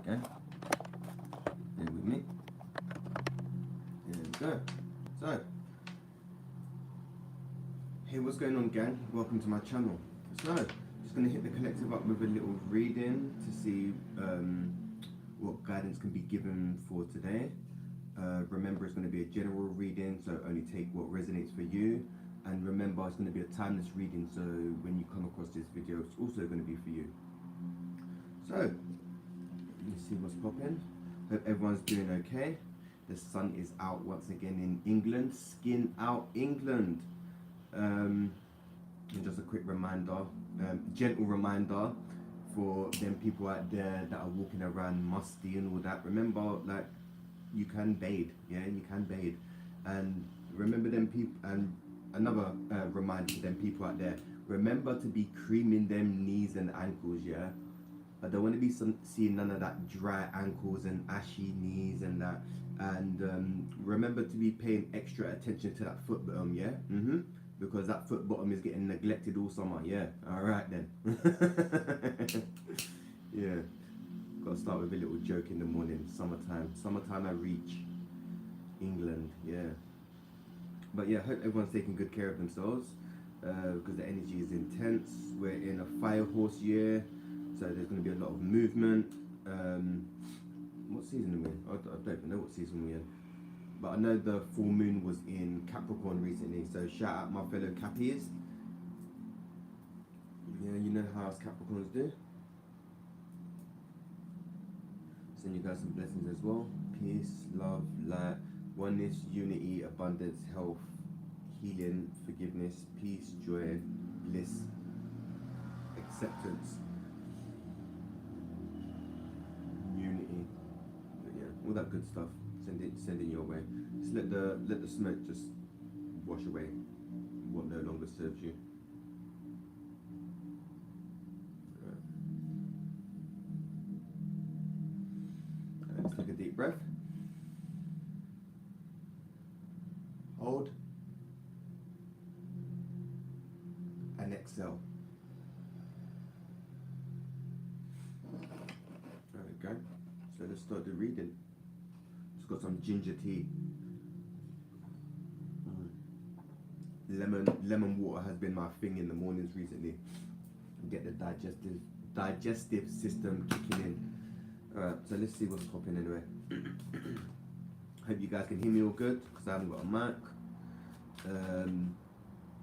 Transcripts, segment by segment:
Yeah? Bear with me. There we go. So, hey, what's going on, gang? Welcome to my channel. So, just going to hit the collective up with a little reading to see what guidance can be given for today. Remember, it's going to be a general reading, so only take what resonates for you. And remember, it's going to be a timeless reading, so when you come across this video, it's also going to be for you. So, let's see what's popping. Hope everyone's doing okay. The sun is out once again in England. Skin out England. And just a quick reminder, gentle reminder for them people out there that are walking around musty and all that. Remember, like, you can bathe, yeah, you can bathe. And remember them people, and another reminder to them people out there, remember to be creaming them knees and ankles, yeah. I don't want to be seeing none of that dry ankles and ashy knees and that. And remember to be paying extra attention to that foot bottom, yeah? Because that foot bottom is getting neglected all summer, yeah? Alright then. Yeah. Gotta start with a little joke in the morning. Summertime I reach England, yeah. But yeah, hope everyone's taking good care of themselves, because the energy is intense. We're in a fire horse year, so there's going to be a lot of movement. What season are we in? I don't even know what season we're in. But I know the full moon was in Capricorn recently, so shout out my fellow Cappies. Yeah, you know how us Capricorns do. Send you guys some blessings as well. Peace, love, light, oneness, unity, abundance, health, healing, forgiveness, peace, joy, bliss, acceptance, unity. But yeah, all that good stuff. Send it your way. Just let the smoke just wash away what no longer serves you. Let's take a deep breath. Hold. And exhale. There we go. So let's start the reading. Just got some ginger tea. Lemon water has been my thing in the mornings recently. Get the digestive system kicking in. Alright, so let's see what's popping anyway. Hope you guys can hear me all good, because I haven't got a mic.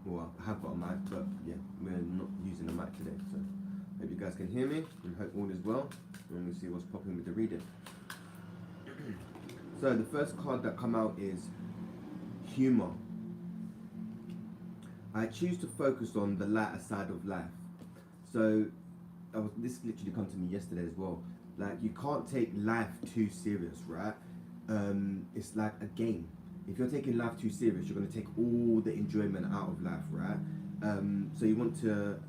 Well, I have got a mic, but yeah, we're not using a mic today. So hope you guys can hear me, and hope all is well. And we'll see what's popping with the reading. So the first card that come out is humor. I choose to focus on the lighter side of life. So this literally come to me yesterday as well. Like, you can't take life too serious, right? It's like a game. If you're taking life too serious, you're going to take all the enjoyment out of life, right? So you want to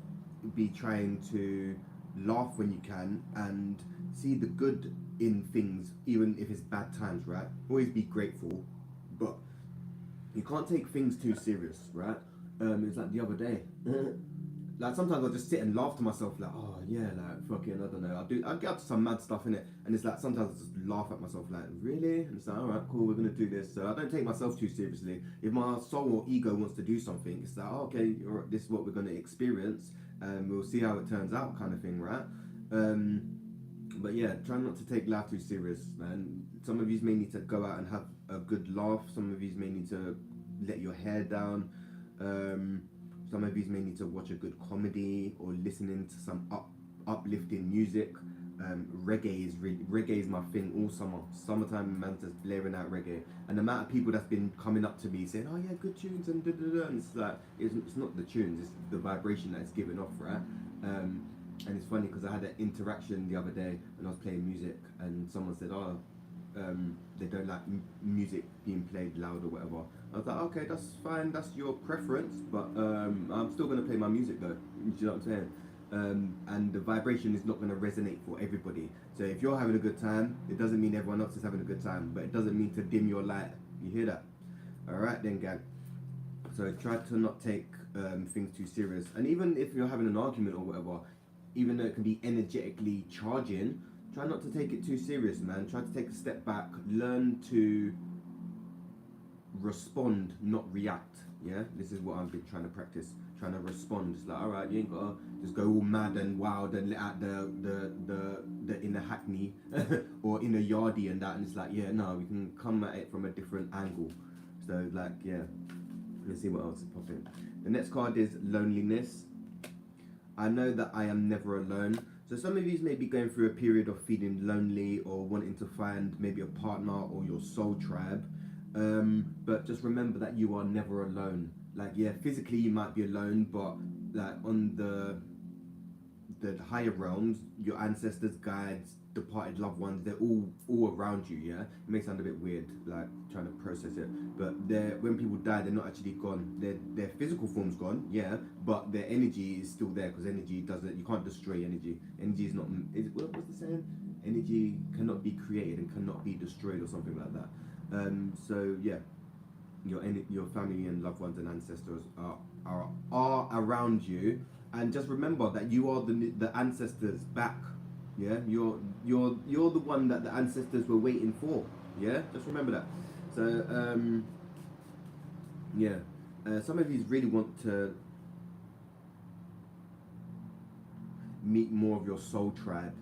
be trying to laugh when you can and see the good in things, even if it's bad times, right? Always be grateful, but you can't take things too serious, right? It's like the other day. Like, sometimes I just sit and laugh to myself, like, oh yeah, like, fucking, I don't know, I'll get up to some mad stuff in it, and it's like, sometimes I just laugh at myself, like, really? And it's like, alright, cool, we're gonna do this. So I don't take myself too seriously. If my soul or ego wants to do something, it's like, oh, okay, this is what we're gonna experience, and we'll see how it turns out, kind of thing, right? But yeah, try not to take life too serious, man. Some of you may need to go out and have a good laugh. Some of you may need to let your hair down. Some of you may need to watch a good comedy or listening to some uplifting music. Reggae is my thing all summer. Summertime, man, just blaring out reggae. And the amount of people that's been coming up to me saying, oh yeah, good tunes and da-da-da. And it's like, it's not the tunes, it's the vibration that it's giving off, right? And it's funny because I had an interaction the other day when I was playing music, and someone said, oh, they don't like music being played loud or whatever. I was like, okay, that's fine, that's your preference, but I'm still going to play my music though. Do you know what I'm saying? And the vibration is not going to resonate for everybody. So if you're having a good time, it doesn't mean everyone else is having a good time, but it doesn't mean to dim your light. You hear that? Alright then, gang. So try to not take things too serious. And even if you're having an argument or whatever, even though it can be energetically charging, try not to take it too serious, man. Try to take a step back. Learn to respond, not react. Yeah, this is what I've been trying to practice. Trying to respond. It's like, all right, you ain't gotta just go all mad and wild and let out the inner hackney or inner yardie and that. And it's like, yeah, no, we can come at it from a different angle. So like, yeah, let's see what else is popping. The next card is loneliness. I know that I am never alone. So some of you may be going through a period of feeling lonely or wanting to find maybe a partner or your soul tribe. But just remember that you are never alone. Like, yeah, physically you might be alone, but like on the higher realms, your ancestors, guides, departed loved ones, they're all around you. Yeah, it may sound a bit weird, like trying to process it, but when people die, they're not actually gone. Their physical form's gone, yeah, but their energy is still there, because energy doesn't, you can't destroy energy. Energy is not, what's the saying? Energy cannot be created and cannot be destroyed, or something like that. So yeah, your family and loved ones and ancestors are around you, and just remember that you are the ancestors back. Yeah, you're the one that the ancestors were waiting for. Yeah, just remember that. So yeah, some of you really want to meet more of your soul tribe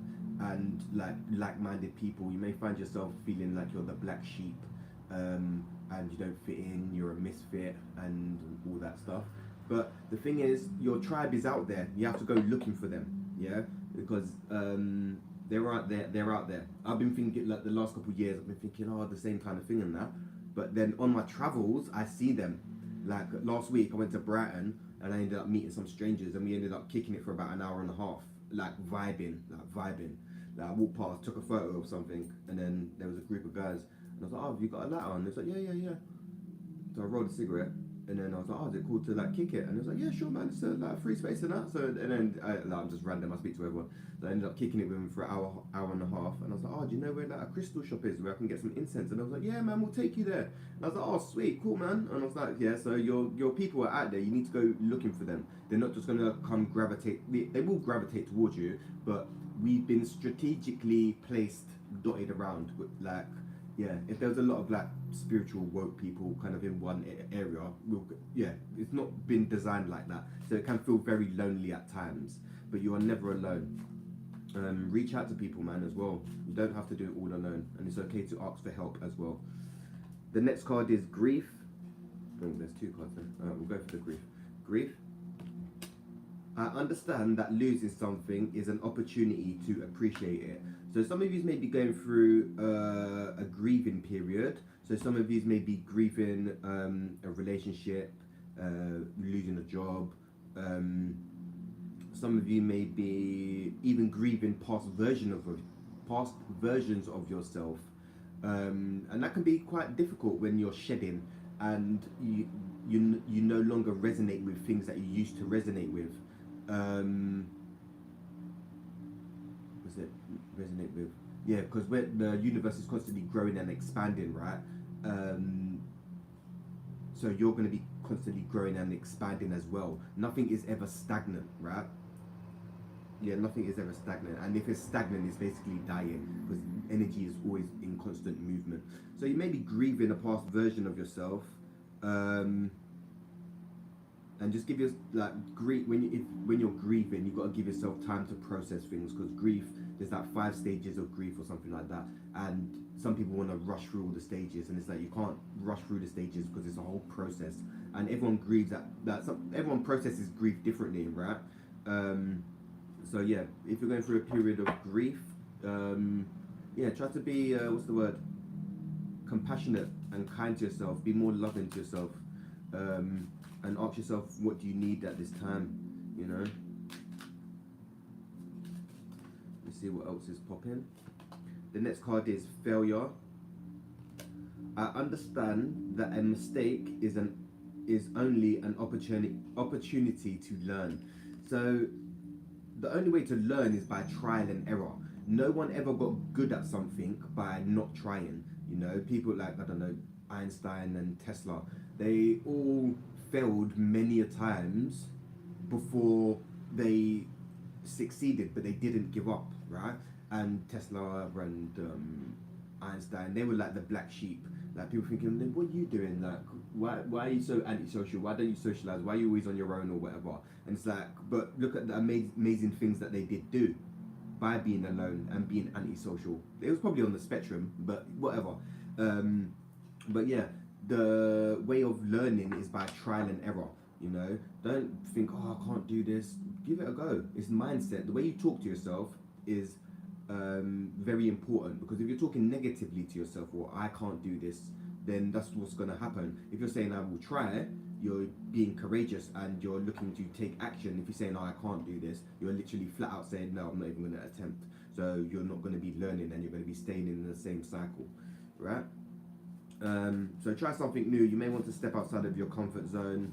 and like-minded people. You may find yourself feeling like you're the black sheep, and you don't fit in, you're a misfit and all that stuff. But the thing is, your tribe is out there. You have to go looking for them, yeah, because they're out there. I've been thinking, like the last couple of years, I've been thinking, oh, the same kind of thing and that. But then on my travels, I see them. Like last week, I went to Brighton and I ended up meeting some strangers, and we ended up kicking it for about an hour and a half, like vibing. Like I walked past, took a photo of something, and then there was a group of guys, and I was like, oh, have you got a lighter on? And they was like, yeah. So I rolled a cigarette, and then I was like, oh, is it cool to like kick it? And it was like, yeah, sure, man, it's like free space and that. So, and then I'm just random, I speak to everyone. So I ended up kicking it with him for an hour and a half, and I was like, oh, do you know where like a crystal shop is where I can get some incense? And I was like, yeah, man, we'll take you there. And I was like, oh, sweet, cool, man. And I was like, yeah, so your people are out there, you need to go looking for them. They're not just gonna come gravitate, they will gravitate towards you, but we've been strategically placed, dotted around, like, yeah, if there's a lot of like spiritual woke people kind of in one area, it's not been designed like that, so it can feel very lonely at times, but you are never alone. Reach out to people, man, as well. You don't have to do it all alone, and it's okay to ask for help as well. The next card is grief. Oh, there's two cards there. We'll go for the grief. I understand that losing something is an opportunity to appreciate it. So some of you may be going through a grieving period. So some of you may be grieving a relationship, losing a job. Some of you may be even grieving past versions of yourself, and that can be quite difficult when you're shedding and you no longer resonate with things that you used to resonate with. Was it resonate with? Yeah, because the universe is constantly growing and expanding, right? So you're going to be constantly growing and expanding as well. Nothing is ever stagnant, right? Yeah, nothing is ever stagnant, and if it's stagnant, it's basically dying, because energy is always in constant movement. So you may be grieving a past version of yourself, and just give your grief when you're grieving. You've got to give yourself time to process things, because grief, there's like 5 stages of grief or something like that, and some people want to rush through all the stages, and it's like you can't rush through the stages because it's a whole process, and everyone grieves everyone processes grief differently, right? So yeah, if you're going through a period of grief, try to be compassionate and kind to yourself. Be more loving to yourself, and ask yourself, what do you need at this time? You know. Let's see what else is popping. The next card is failure. I understand that a mistake is only an opportunity to learn. So the only way to learn is by trial and error. No one ever got good at something by not trying. You know, people like, I don't know, Einstein and Tesla, they all failed many a times before they succeeded, but they didn't give up, right? And Tesla and Einstein, they were like the black sheep. Like people thinking, "Then what are you doing? Like, why are you so antisocial? Why don't you socialize? Why are you always on your own or whatever?" And it's like, but look at the amazing things that they did do by being alone and being antisocial. It was probably on the spectrum, but whatever. But yeah, the way of learning is by trial and error. You know, don't think, "Oh, I can't do this." Give it a go. It's mindset. The way you talk to yourself is very important, because if you're talking negatively to yourself, or "I can't do this," then that's what's going to happen. If you're saying "I will try," you're being courageous and you're looking to take action. If you're saying "Oh, I can't do this," you're literally flat out saying, "No, I'm not even going to attempt." So you're not going to be learning, and you're going to be staying in the same cycle, right? So try something new. You may want to step outside of your comfort zone.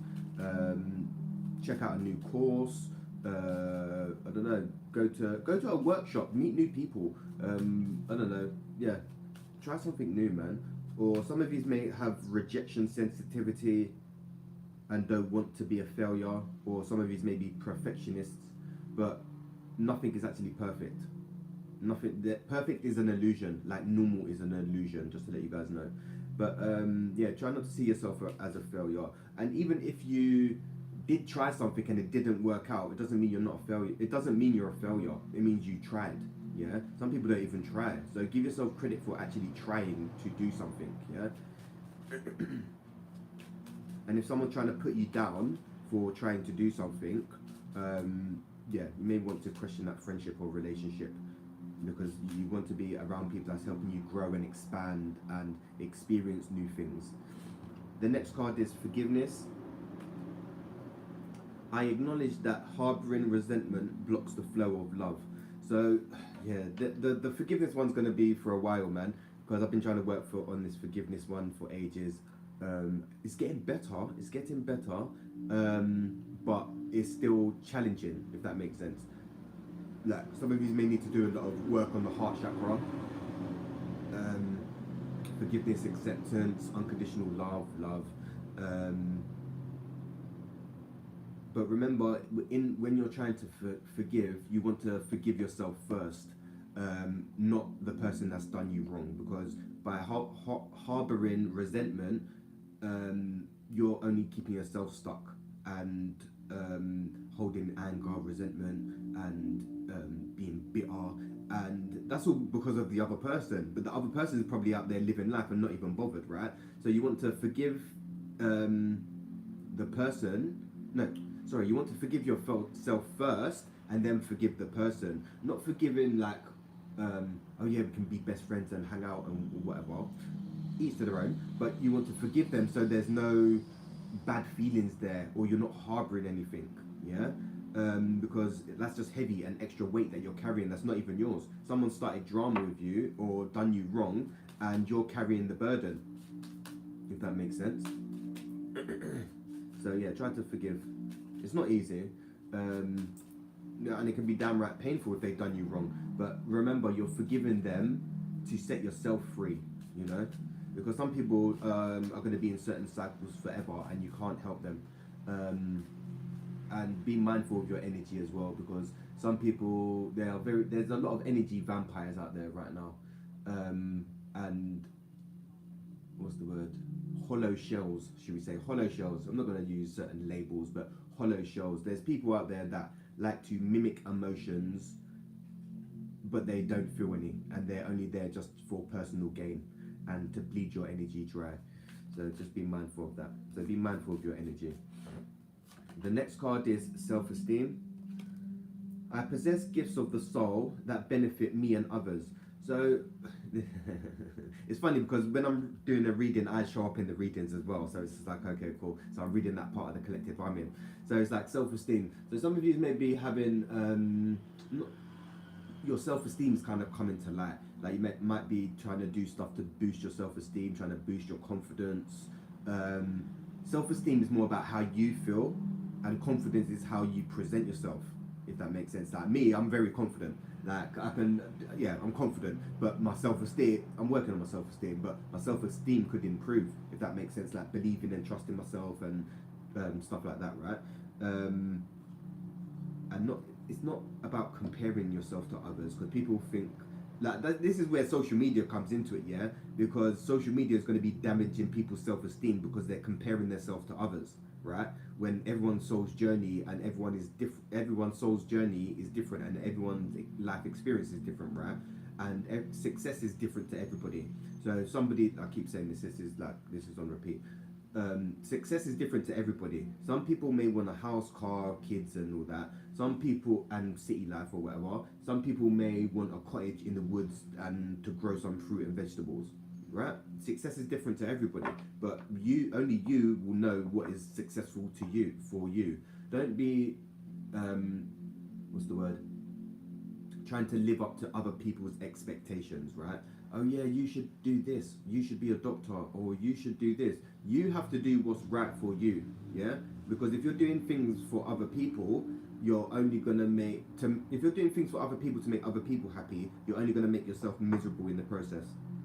Check out a new course. I don't know. Go to a workshop. Meet new people. I don't know. Yeah, try something new, man. Or some of you may have rejection sensitivity and don't want to be a failure. Or some of you may be perfectionists, but nothing is actually perfect. Perfect is an illusion. Like normal is an illusion. Just to let you guys know. But yeah, try not to see yourself as a failure. And even if you did try something and it didn't work out, it doesn't mean you're not a failure. It doesn't mean you're a failure. It means you tried. Yeah. Some people don't even try. So give yourself credit for actually trying to do something. Yeah. And if someone's trying to put you down for trying to do something, yeah, you may want to question that friendship or relationship, because you want to be around people that's helping you grow and expand and experience new things. The next card is forgiveness. I acknowledge that harboring resentment blocks the flow of love. So yeah, the forgiveness one's going to be for a while, man, because I've been trying to work on this forgiveness one for ages. It's getting better, but it's still challenging, if that makes sense. Like some of you may need to do a lot of work on the heart chakra. Forgiveness, acceptance, unconditional love. But remember, when you're trying to forgive, you want to forgive yourself first, not the person that's done you wrong. Because by harboring resentment, you're only keeping yourself stuck and holding anger, resentment, and being bitter. And that's all because of the other person. But the other person is probably out there living life and not even bothered, right? So you want to forgive the person. No, sorry, you want to forgive yourself first and then forgive the person. Not forgiving like, oh yeah, we can be best friends and hang out and whatever. Each to their own. But you want to forgive them so there's no bad feelings there, or you're not harboring anything. Yeah. Because that's just heavy and extra weight that you're carrying that's not even yours. Someone started drama with you or done you wrong, and you're carrying the burden, if that makes sense. So yeah, try to forgive. It's not easy, and it can be downright painful if they've done you wrong. But remember, you're forgiving them to set yourself free, you know, because some people are going to be in certain cycles forever and you can't help them. And be mindful of your energy as well, because some people, there's a lot of energy vampires out there right now. And what's the word? Hollow shells, should we say? Hollow shells. I'm not going to use certain labels, but hollow shells. There's people out there that like to mimic emotions, but they don't feel any, and they're only there just for personal gain and to bleed your energy dry. So just be mindful of that. So be mindful of your energy. The next card is self-esteem. I possess gifts of the soul that benefit me and others. So it's funny because when I'm doing a reading, I show up in the readings as well. So it's just like, okay, cool. So I'm reading that part of the collective I'm in. So it's like self-esteem. So some of you may be having your self-esteem is kind of coming to light. Like you might be trying to do stuff to boost your self-esteem, trying to boost your confidence. Self-esteem is more about how you feel, and confidence is how you present yourself, if that makes sense. Like me, I'm very confident. Like I'm confident, but my self-esteem, I'm working on my self-esteem, but my self-esteem could improve, if that makes sense. Like believing and trusting myself and stuff like that, right? And it's not about comparing yourself to others, because people think like this is where social media comes into it, yeah, because social media is going to be damaging people's self-esteem because they're comparing themselves to others, right? When everyone's soul's journey and everyone's soul's journey is different, and everyone's life experience is different, right? And success is different to everybody. So somebody, I keep saying this is on repeat. Success is different to everybody. Some people may want a house, car, kids, and all that. Some people, and city life or whatever. Some people may want a cottage in the woods and to grow some fruit and vegetables. Right? Success is different to everybody, but only you will know what is successful to you, for you. Don't be, what's the word? Trying to live up to other people's expectations, right? Oh yeah, you should do this, you should be a doctor, or you should do this. You have to do what's right for you, yeah? Because if you're doing things for other people, you're only gonna if you're doing things for other people to make other people happy, you're only gonna make yourself miserable in the process,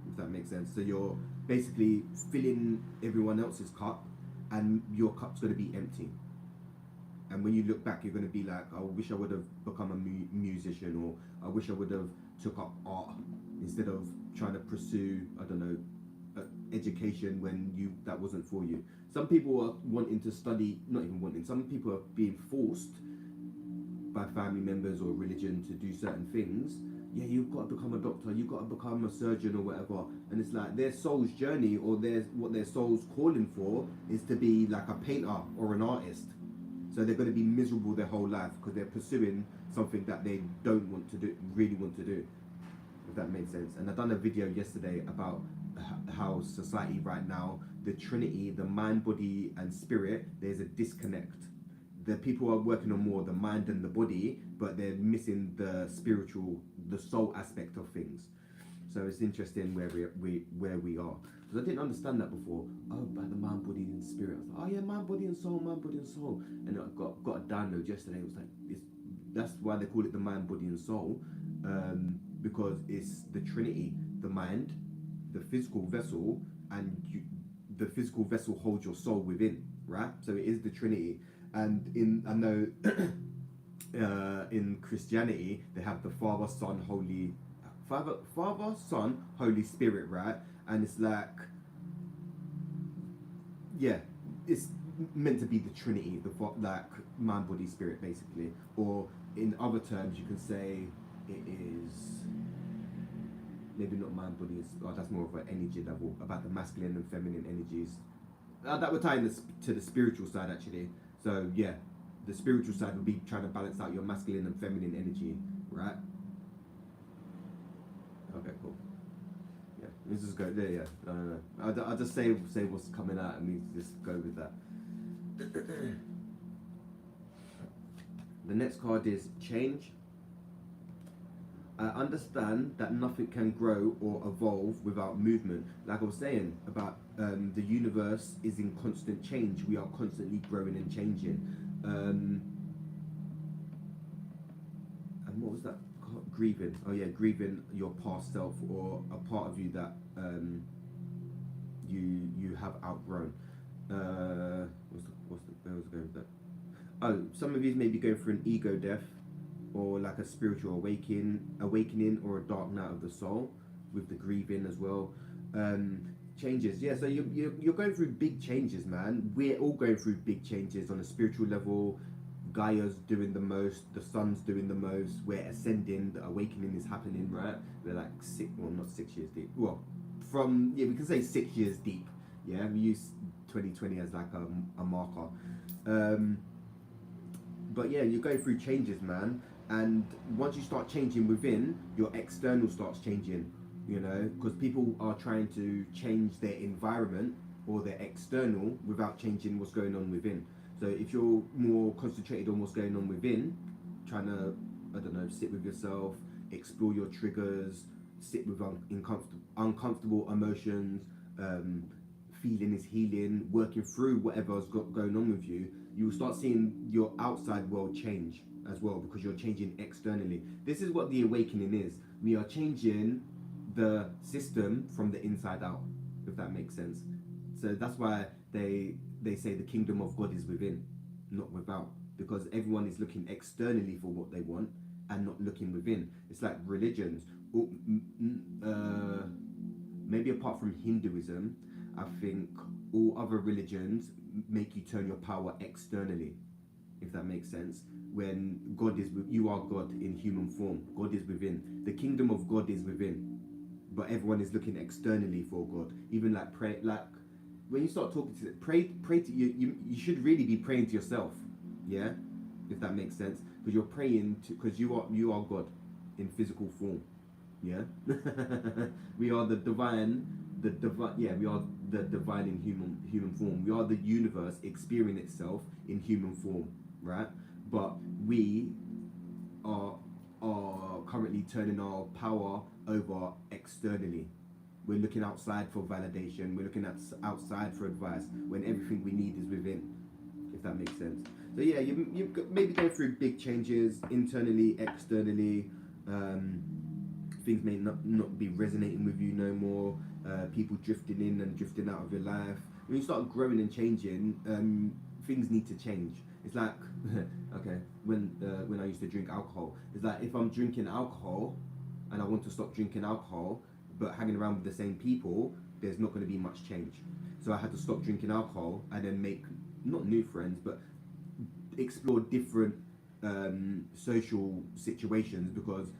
if that makes sense. So you're basically filling everyone else's cup, and your cup's gonna be empty. And when you look back, you're going to be like, I wish I would have become a musician, or I wish I would have took up art instead of trying to pursue, I don't know, education when that wasn't for you. Some people are wanting to study, not even wanting, some people are being forced by family members or religion to do certain things. Yeah, you've got to become a doctor, you've got to become a surgeon or whatever. And it's like their soul's journey, or what their soul's calling for is to be like a painter or an artist. So they're going to be miserable their whole life because they're pursuing something that they don't want to do, really want to do, if that makes sense. And I've done a video yesterday about how society right now, the Trinity, the mind, body, and spirit, there's a disconnect. The people are working on more the mind and the body, but they're missing the spiritual, the soul aspect of things. So it's interesting where we are. Because I didn't understand that before. Oh, about the mind, body, and spirit. I was like, oh yeah, mind, body, and soul, mind, body, and soul. And I got a download yesterday. It was like, that's why they call it the mind, body, and soul, because it's the Trinity, the mind, the physical vessel, and the physical vessel holds your soul within, right? So it is the Trinity. And I know in Christianity they have the Father, Son, Holy Spirit, right? And it's like, yeah, it's meant to be the Trinity, like mind, body, spirit, basically. Or in other terms, you can say it is maybe not mind, body. That's more of an energy level, about the masculine and feminine energies. That would tie in to the spiritual side, actually. So yeah, the spiritual side would be trying to balance out your masculine and feminine energy, right? Okay, cool. Yeah, let's just go there. Yeah, I'll just say what's coming out, and we just go with that. The next card is change. I understand that nothing can grow or evolve without movement. Like I was saying about the universe is in constant change. We are constantly growing and changing. And what was that? Grieving. Oh yeah, grieving your past self, or a part of you that you have outgrown. Where was I going with that? Oh, some of you may be going through an ego death, or like a spiritual awakening, or a dark night of the soul, with the grieving as well. Changes, yeah. So you're going through big changes, man. We're all going through big changes on a spiritual level. Gaia's doing the most, the sun's doing the most. We're ascending, the awakening is happening, right? We're like not 6 years deep. Well, we can say 6 years deep. Yeah, we use 2020 as like a marker. But yeah, you're going through changes, man. And once you start changing within, your external starts changing, you know, because people are trying to change their environment or their external without changing what's going on within. So if you're more concentrated on what's going on within, trying to, I don't know, sit with yourself, explore your triggers, sit with uncomfortable emotions, feeling is healing, working through whatever's going on with you, you will start seeing your outside world change as well, because you're changing externally. This is what the awakening is. We are changing the system from the inside out, if that makes sense. So that's why they say the kingdom of God is within, not without. because everyone is looking externally for what they want and not looking within. It's like religions. Maybe apart from Hinduism, I think all other religions make you turn your power externally, if that makes sense. When God is you are God in human form. God is within. The kingdom of God is within, but everyone is looking externally for God. Even like pray, like when you start talking to pray to you. You should really be praying to yourself, yeah, if that makes sense. Because you're praying to, because you are God in physical form, yeah. We are the divine. Yeah, we are the divine in human form. We are the universe experiencing itself in human form, right? But we are currently turning our power over externally. We're looking outside for validation. We're looking outside for advice when everything we need is within, if that makes sense. So yeah, you maybe going through big changes internally, externally. Things may not be resonating with you no more. People drifting in and drifting out of your life. When you start growing and changing, things need to change. It's like, okay, when I used to drink alcohol, it's like if I'm drinking alcohol and I want to stop drinking alcohol, but hanging around with the same people, there's not going to be much change. So I had to stop drinking alcohol and then make, not new friends, but explore different social situations, because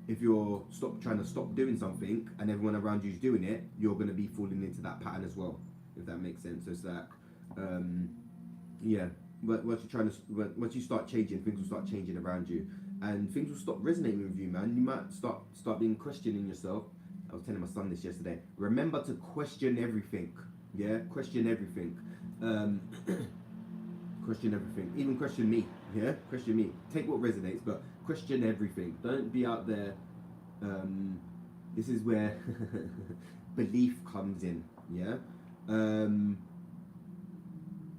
if you're trying to stop doing something and everyone around you is doing it, you're going to be falling into that pattern as well, if that makes sense. So it's like, yeah, but once you start changing, things will start changing around you, and things will stop resonating with you, man. You might start being questioning yourself. I was telling my son this yesterday. Remember to question everything. Yeah, question everything. Question everything. Even question me. Yeah, question me. Take what resonates, but question everything. Don't be out there. This is where belief comes in. Yeah.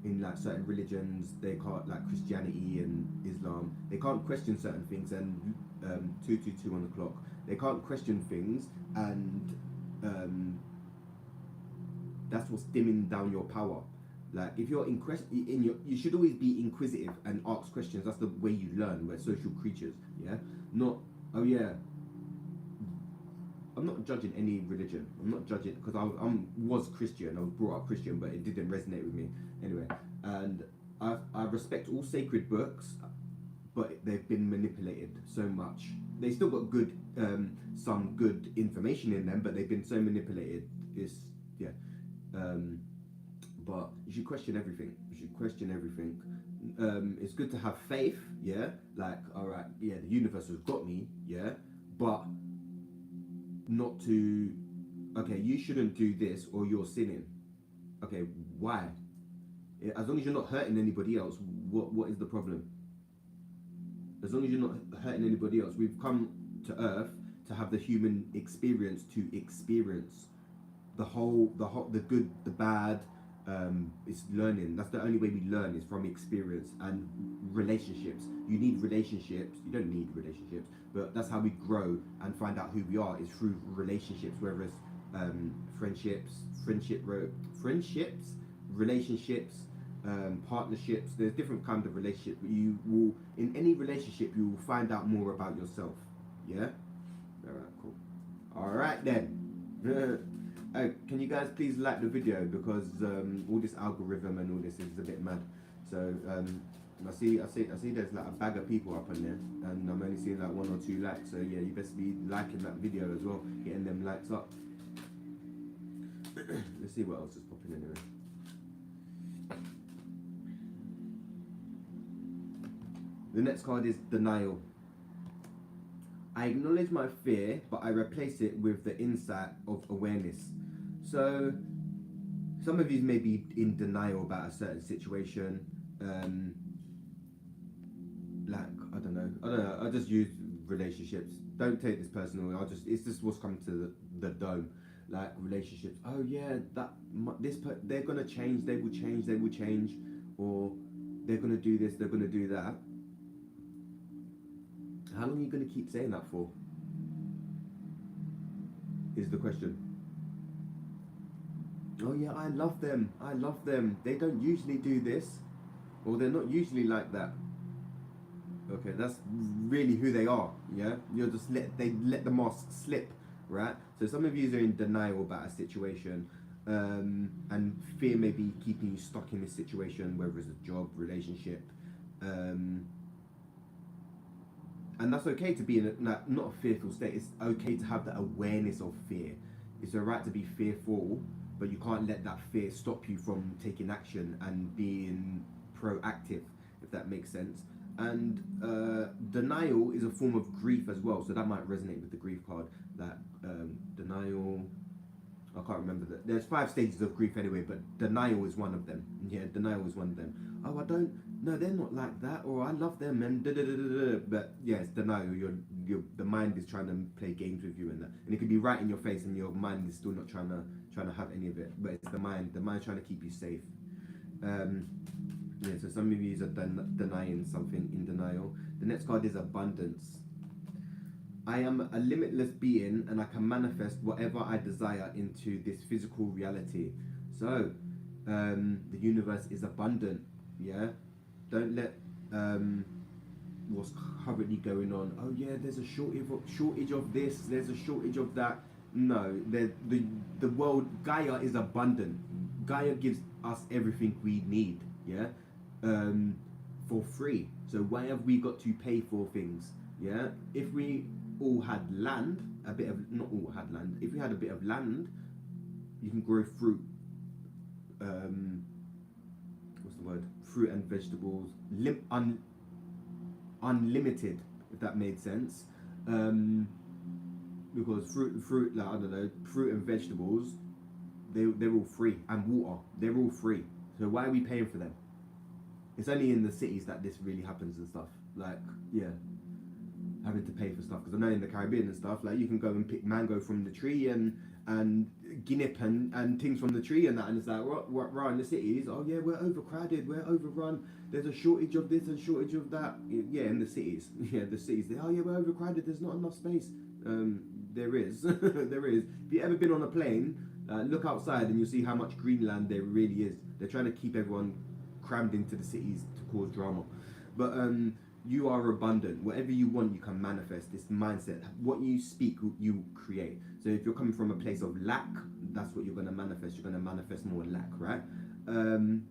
In like certain religions, they can't, like Christianity and Islam, they can't question certain things, and 222 on the clock. They can't question things, and that's what's dimming down your power. Like if you're you should always be inquisitive and ask questions. That's the way you learn. We're social creatures, yeah. Not, oh yeah. I'm not judging any religion. I'm not judging, because I was Christian. I was brought up Christian, but it didn't resonate with me anyway. And I respect all sacred books, but they've been manipulated so much. They still got good, some good information in them, but they've been so manipulated. It's yeah. But you should question everything. You should question everything. It's good to have faith, yeah. Like, all right, yeah, the universe has got me, yeah, but not to, okay, you shouldn't do this or you're sinning. Okay, why? As long as you're not hurting anybody else, what is the problem? As long as you're not hurting anybody else. We've come to Earth to have the human experience, to experience the good, the bad. It's learning. That's the only way we learn, is from experience and relationships. You need relationships. You don't need relationships, but that's how we grow and find out who we are, is through relationships. Whether it's friendships, relationships, partnerships. There's different kinds of relationships. You will, in any relationship, you will find out more about yourself. Yeah. All right. Cool. All right then. Can you guys please like the video, because all this algorithm and all this is a bit mad. So I see there's like a bag of people up on there, and I'm only seeing like 1 or 2 likes. So yeah, you best be liking that video as well, getting them likes up. Let's see what else is popping in here. The next card is denial. I acknowledge my fear, but I replace it with the insight of awareness. So some of you may be in denial about a certain situation. Like, I don't know. I just use relationships. Don't take this personal. It's just what's come to the dome. Like relationships. Oh yeah, they're gonna change. They will change, or they're gonna do this. They're gonna do that. How long are you going to keep saying that for? Is the question. Oh yeah, I love them. They don't usually do this, or they're not usually like that. Okay, that's really who they are. Yeah, you're just they let the mask slip, right? So some of you are in denial about a situation, and fear may be keeping you stuck in this situation, whether it's a job, relationship, um, and that's okay to be in a not a fearful state. It's okay to have that awareness of fear. It's alright to be fearful, but you can't let that fear stop you from taking action and being proactive, if that makes sense. And denial is a form of grief as well, so that might resonate with the grief card. That denial, I can't remember that. There's 5 stages of grief anyway, but denial is one of them. Yeah, denial is one of them. Oh, I don't. No, they're not like that. Or I love them and da da da da da. But yeah, it's denial. The mind is trying to play games with you and that, and it could be right in your face, and your mind is still not trying to have any of it. But it's the mind. The mind trying to keep you safe. Yeah. So some of you are denying something in denial. The next card is abundance. I am a limitless being and I can manifest whatever I desire into this physical reality. So, the universe is abundant, yeah? Don't let what's currently going on, oh yeah, there's a shortage of this, there's a shortage of that. No, the world, Gaia is abundant. Gaia gives us everything we need, yeah? For free. So why have we got to pay for things? Yeah, if we all had land, a bit of not all had land. If we had a bit of land, you can grow fruit. What's the word? Fruit and vegetables, unlimited. If that made sense, because fruit, like I don't know, fruit and vegetables, they're all free, and water, they're all free. So why are we paying for them? It's only in the cities that this really happens and stuff. Like, yeah, having to pay for stuff. Because I know in the Caribbean and stuff, like you can go and pick mango from the tree and guinea and things from the tree and that, and it's like right in the cities. Oh yeah, we're overcrowded, we're overrun. There's a shortage of this and shortage of that. Yeah, in the cities. Yeah, the cities. Oh yeah, we're overcrowded. There's not enough space. There is. There is. If you ever been on a plane, look outside and you'll see how much greenland there really is. They're trying to keep everyone crammed into the cities to cause drama, but you are abundant. Whatever you want, you can manifest. This mindset, what you speak, you create. So if you're coming from a place of lack, that's what you're going to manifest. You're going to manifest more lack, right? And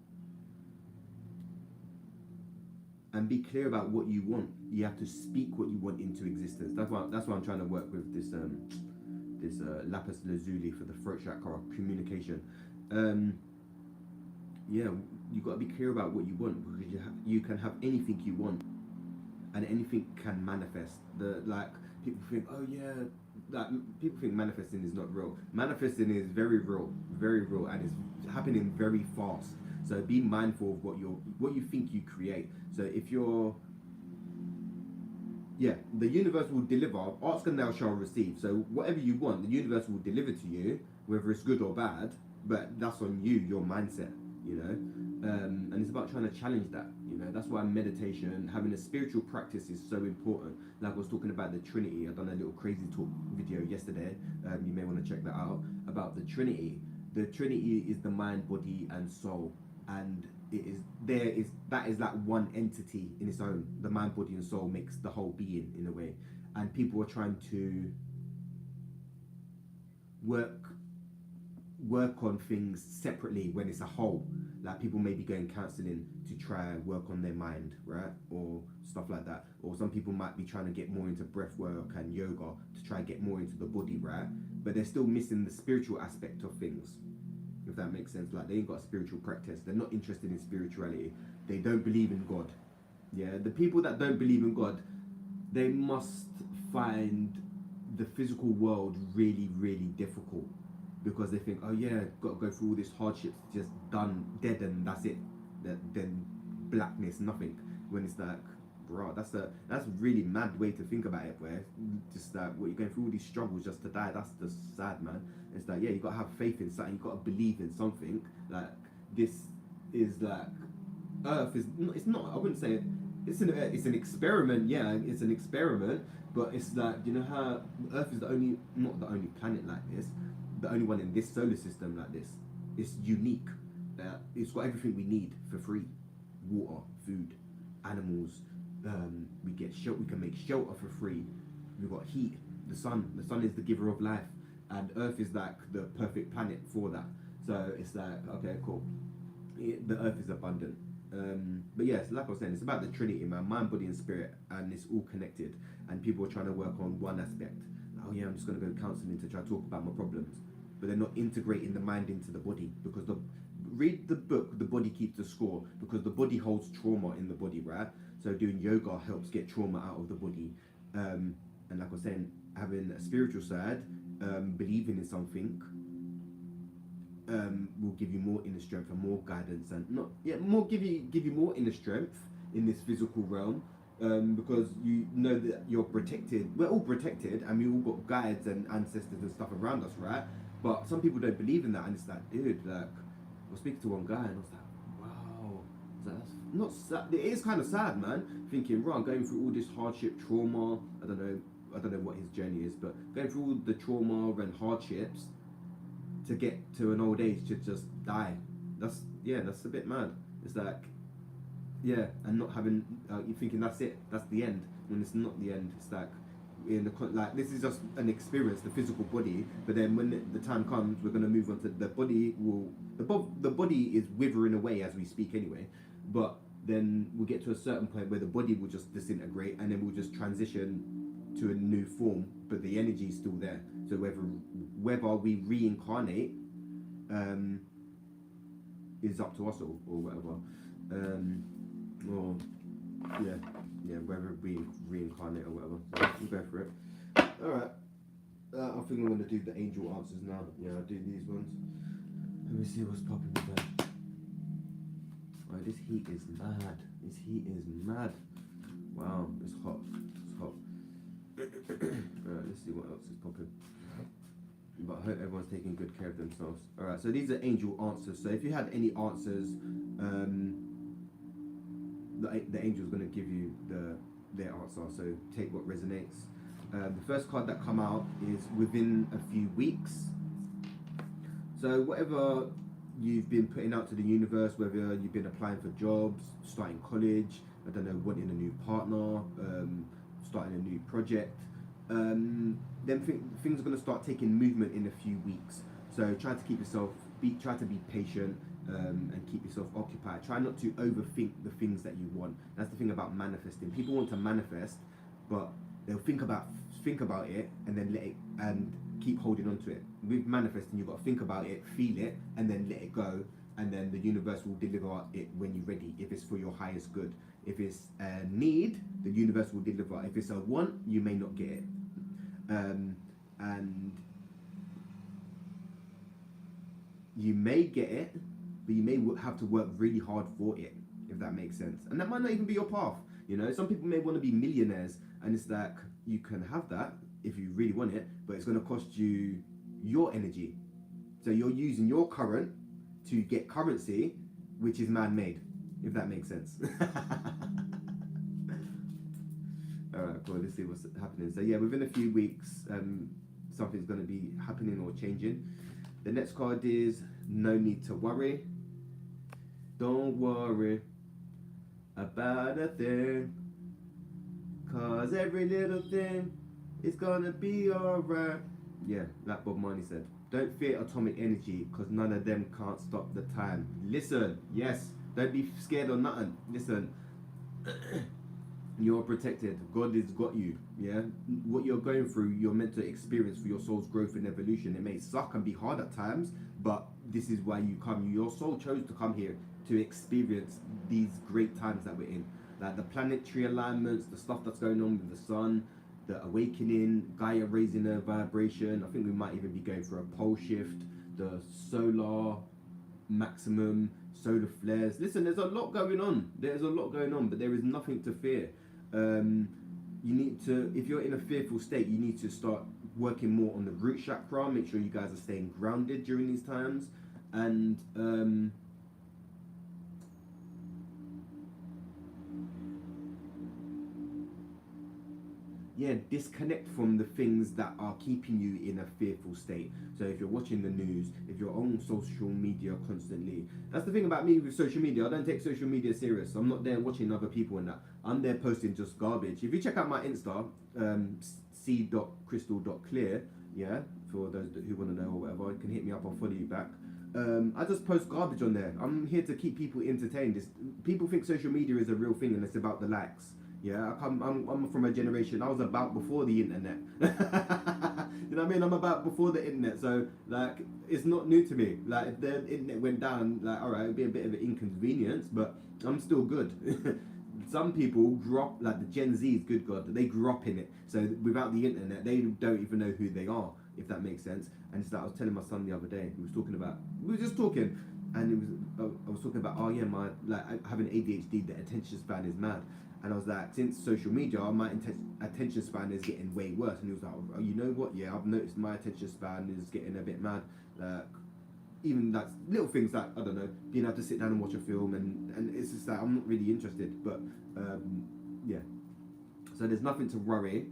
be clear about what you want. You have to speak what you want into existence. That's why I'm trying to work with this lapis lazuli for the throat chakra, communication. Yeah, you got to be clear about what you want, because you can have anything you want, and anything can manifest. People think, oh yeah, like people think manifesting is not real. Manifesting is very real, and it's happening very fast. So be mindful of what you think you create. So if you're, yeah, the universe will deliver. Ask and thou shalt receive. So whatever you want, the universe will deliver to you, whether it's good or bad. But that's on you, your mindset. You know, and it's about trying to challenge that. You know, that's why meditation, having a spiritual practice, is so important. Like I was talking about the Trinity. I've done a little crazy talk video yesterday. You may want to check that out, about the Trinity. The Trinity is the mind, body, and soul, and that is like one entity in its own. The mind, body, and soul makes the whole being in a way, and people are trying to work on things separately when it's a whole. Like people may be going counselling to try and work on their mind, right, or stuff like that. Or some people might be trying to get more into breath work and yoga to try and get more into the body, right, but they're still missing the spiritual aspect of things, if that makes sense. Like they ain't got a spiritual practice, they're not interested in spirituality, they don't believe in God. Yeah, the people that don't believe in God, they must find the physical world really, really difficult, because they think, oh yeah, got to go through all this hardships, just done, dead, and that's it. Then blackness, nothing. When it's like, bro, that's a really mad way to think about it. Where just like, what, you're going through all these struggles just to die. That's just sad, man. It's like, yeah, you got to have faith in something. You got to believe in something. Like this is like, Earth is. It's not. I wouldn't say it. It's an experiment. Yeah, it's an experiment. But it's like, you know how Earth is not the only planet like this. The only one in this solar system like this. It's unique. It's got everything we need for free: water, food, animals, We get shelter. We can make shelter for free. We've got heat. The sun. The sun is the giver of life, and Earth is like the perfect planet for that. So it's like, okay, cool. The Earth is abundant. But yes, like I was saying, it's about the Trinity, man, mind, body, and spirit, and it's all connected. And people are trying to work on one aspect. Oh yeah, I'm just gonna go counselling to try to talk about my problems, but they're not integrating the mind into the body, because read the book, The Body Keeps the Score, because the body holds trauma in the body, right? So doing yoga helps get trauma out of the body. And like I was saying, having a spiritual side, believing in something, will give you more inner strength and more guidance, and not more give you more inner strength in this physical realm, because you know that you're protected. We're all protected, and we all got guides and ancestors and stuff around us, right? But some people don't believe in that, and it's like, dude, like, I was speaking to one guy, and I was like, wow, that's not sad. It is kind of sad, man. Thinking, right, I'm going through all this hardship, trauma. I don't know what his journey is, but going through all the trauma and hardships to get to an old age to just die. That's a bit mad. It's like, yeah, and not having you thinking that's it, that's the end, when it's not the end. It's like, like, this is just an experience, the physical body, but then when the time comes, we're going to move on to the body. The body is withering away as we speak anyway, but then we'll get to a certain point where the body will just disintegrate, and then we'll just transition to a new form, but the energy is still there. So whether we reincarnate is up to us, or whatever, or whether we reincarnate or whatever. So we'll go for it. All right. I think I'm gonna do the angel answers now. Yeah, I'll do these ones. Let me see what's popping with that. Right, this heat is mad. This heat is mad. Wow, it's hot. It's hot. Alright, let's see what else is popping. But I hope everyone's taking good care of themselves. Alright, so these are angel answers. So if you had any answers, the angel's going to give you their answer. So take what resonates. The first card that come out is within a few weeks. So whatever you've been putting out to the universe, whether you've been applying for jobs, starting college, I don't know, wanting a new partner, starting a new project, then things are going to start taking movement in a few weeks. So try to keep yourself, try to be patient, and keep yourself occupied. Try not to overthink the things that you want. That's the thing about manifesting. People want to manifest, but they'll think about it and then let it, and keep holding on to it. With manifesting, you've got to think about it, feel it, and then let it go, and then the universe will deliver it when you're ready, if it's for your highest good. If it's a need, the universe will deliver. If it's a want, you may not get it. And you may get it, but you may have to work really hard for it, if that makes sense. And that might not even be your path. You know, some people may want to be millionaires, and it's like, you can have that if you really want it, but it's going to cost you your energy. So you're using your current to get currency, which is man-made, if that makes sense. Alright, cool, let's see what's happening. So yeah, within a few weeks, something's going to be happening or changing. The next card is no need to worry. Don't worry about a thing, cause every little thing is gonna be alright. Yeah, like Bob Marley said. Don't fear atomic energy, cause none of them can't stop the time. Listen, yes, don't be scared or nothing. Listen, you're protected. God has got you. Yeah, what you're going through, you're meant to experience for your soul's growth and evolution. It may suck and be hard at times, but this is why you come. Your soul chose to come here to experience these great times that we're in, like the planetary alignments, the stuff that's going on with the sun, the awakening, Gaia raising her vibration. I think we might even be going for a pole shift, the solar maximum, solar flares. Listen, there's a lot going on. There's a lot going on, but there is nothing to fear. You need to, if you're in a fearful state, you need to start working more on the root chakra. Make sure you guys are staying grounded during these times, and disconnect from the things that are keeping you in a fearful state. So if you're watching the news, if you're on social media constantly, that's the thing about me with social media. I don't take social media serious. I'm not there watching other people and that. I'm there posting just garbage. If you check out my Insta, c.crystal.clear, yeah, for those who want to know or whatever, you can hit me up. I'll follow you back. I just post garbage on there. I'm here to keep people entertained. People think social media is a real thing and it's about the likes. Yeah, I'm from a generation. I was about before the internet. You know what I mean? I'm about before the internet, so like it's not new to me. Like if the internet went down, like all right, it'd be a bit of an inconvenience, but I'm still good. Some people grew up, like the Gen Zs, good God, they grew up in it. So without the internet, they don't even know who they are, if that makes sense. And it's like I was telling my son the other day. We were just talking, and I was talking about, oh yeah, my like having ADHD, the attention span is mad. And I was like, since social media, my attention span is getting way worse. And he was like, oh, you know what? Yeah, I've noticed my attention span is getting a bit mad. Even like little things like, I don't know, being able to sit down and watch a film, and it's just like I'm not really interested. But yeah, so there's nothing to worry.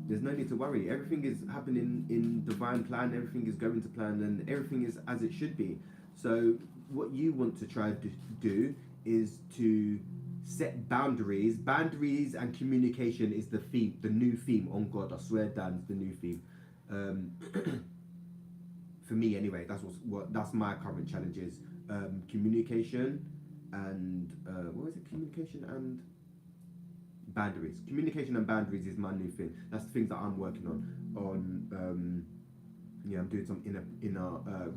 There's no need to worry. Everything is happening in divine plan. Everything is going to plan, and everything is as it should be. So what you want to try to do is to set boundaries. Boundaries and communication is the theme, the new theme on God. I swear, Dan, it's the new theme. For me, anyway, that's my current challenge is communication and what was it? Communication and boundaries. Communication and boundaries is my new thing. That's the things that I'm working on. I'm doing some inner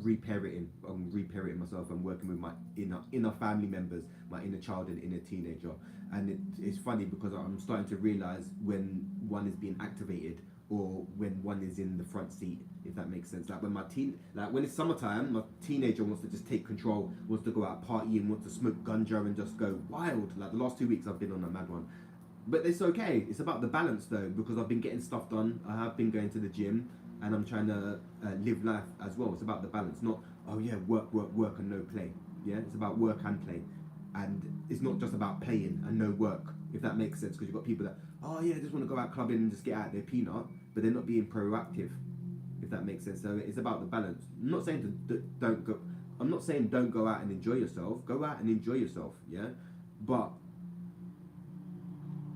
reparenting. I'm reparenting myself. I'm working with my inner family members, my inner child and inner teenager. And it's funny because I'm starting to realize when one is being activated or when one is in the front seat, if that makes sense. Like when when it's summertime, my teenager wants to just take control, wants to go out partying, wants to smoke ganja and just go wild. Like the last 2 weeks I've been on a mad one. But it's okay. It's about the balance though, because I've been getting stuff done. I have been going to the gym, and I'm trying to live life as well. It's about the balance, not work and no play. Yeah, it's about work and play, and it's not just about playing and no work. If that makes sense, because you've got people that just want to go out clubbing and just get out their peanut, but they're not being proactive. If that makes sense, so it's about the balance. I'm not saying don't go. I'm not saying don't go out and enjoy yourself. Go out and enjoy yourself. Yeah, but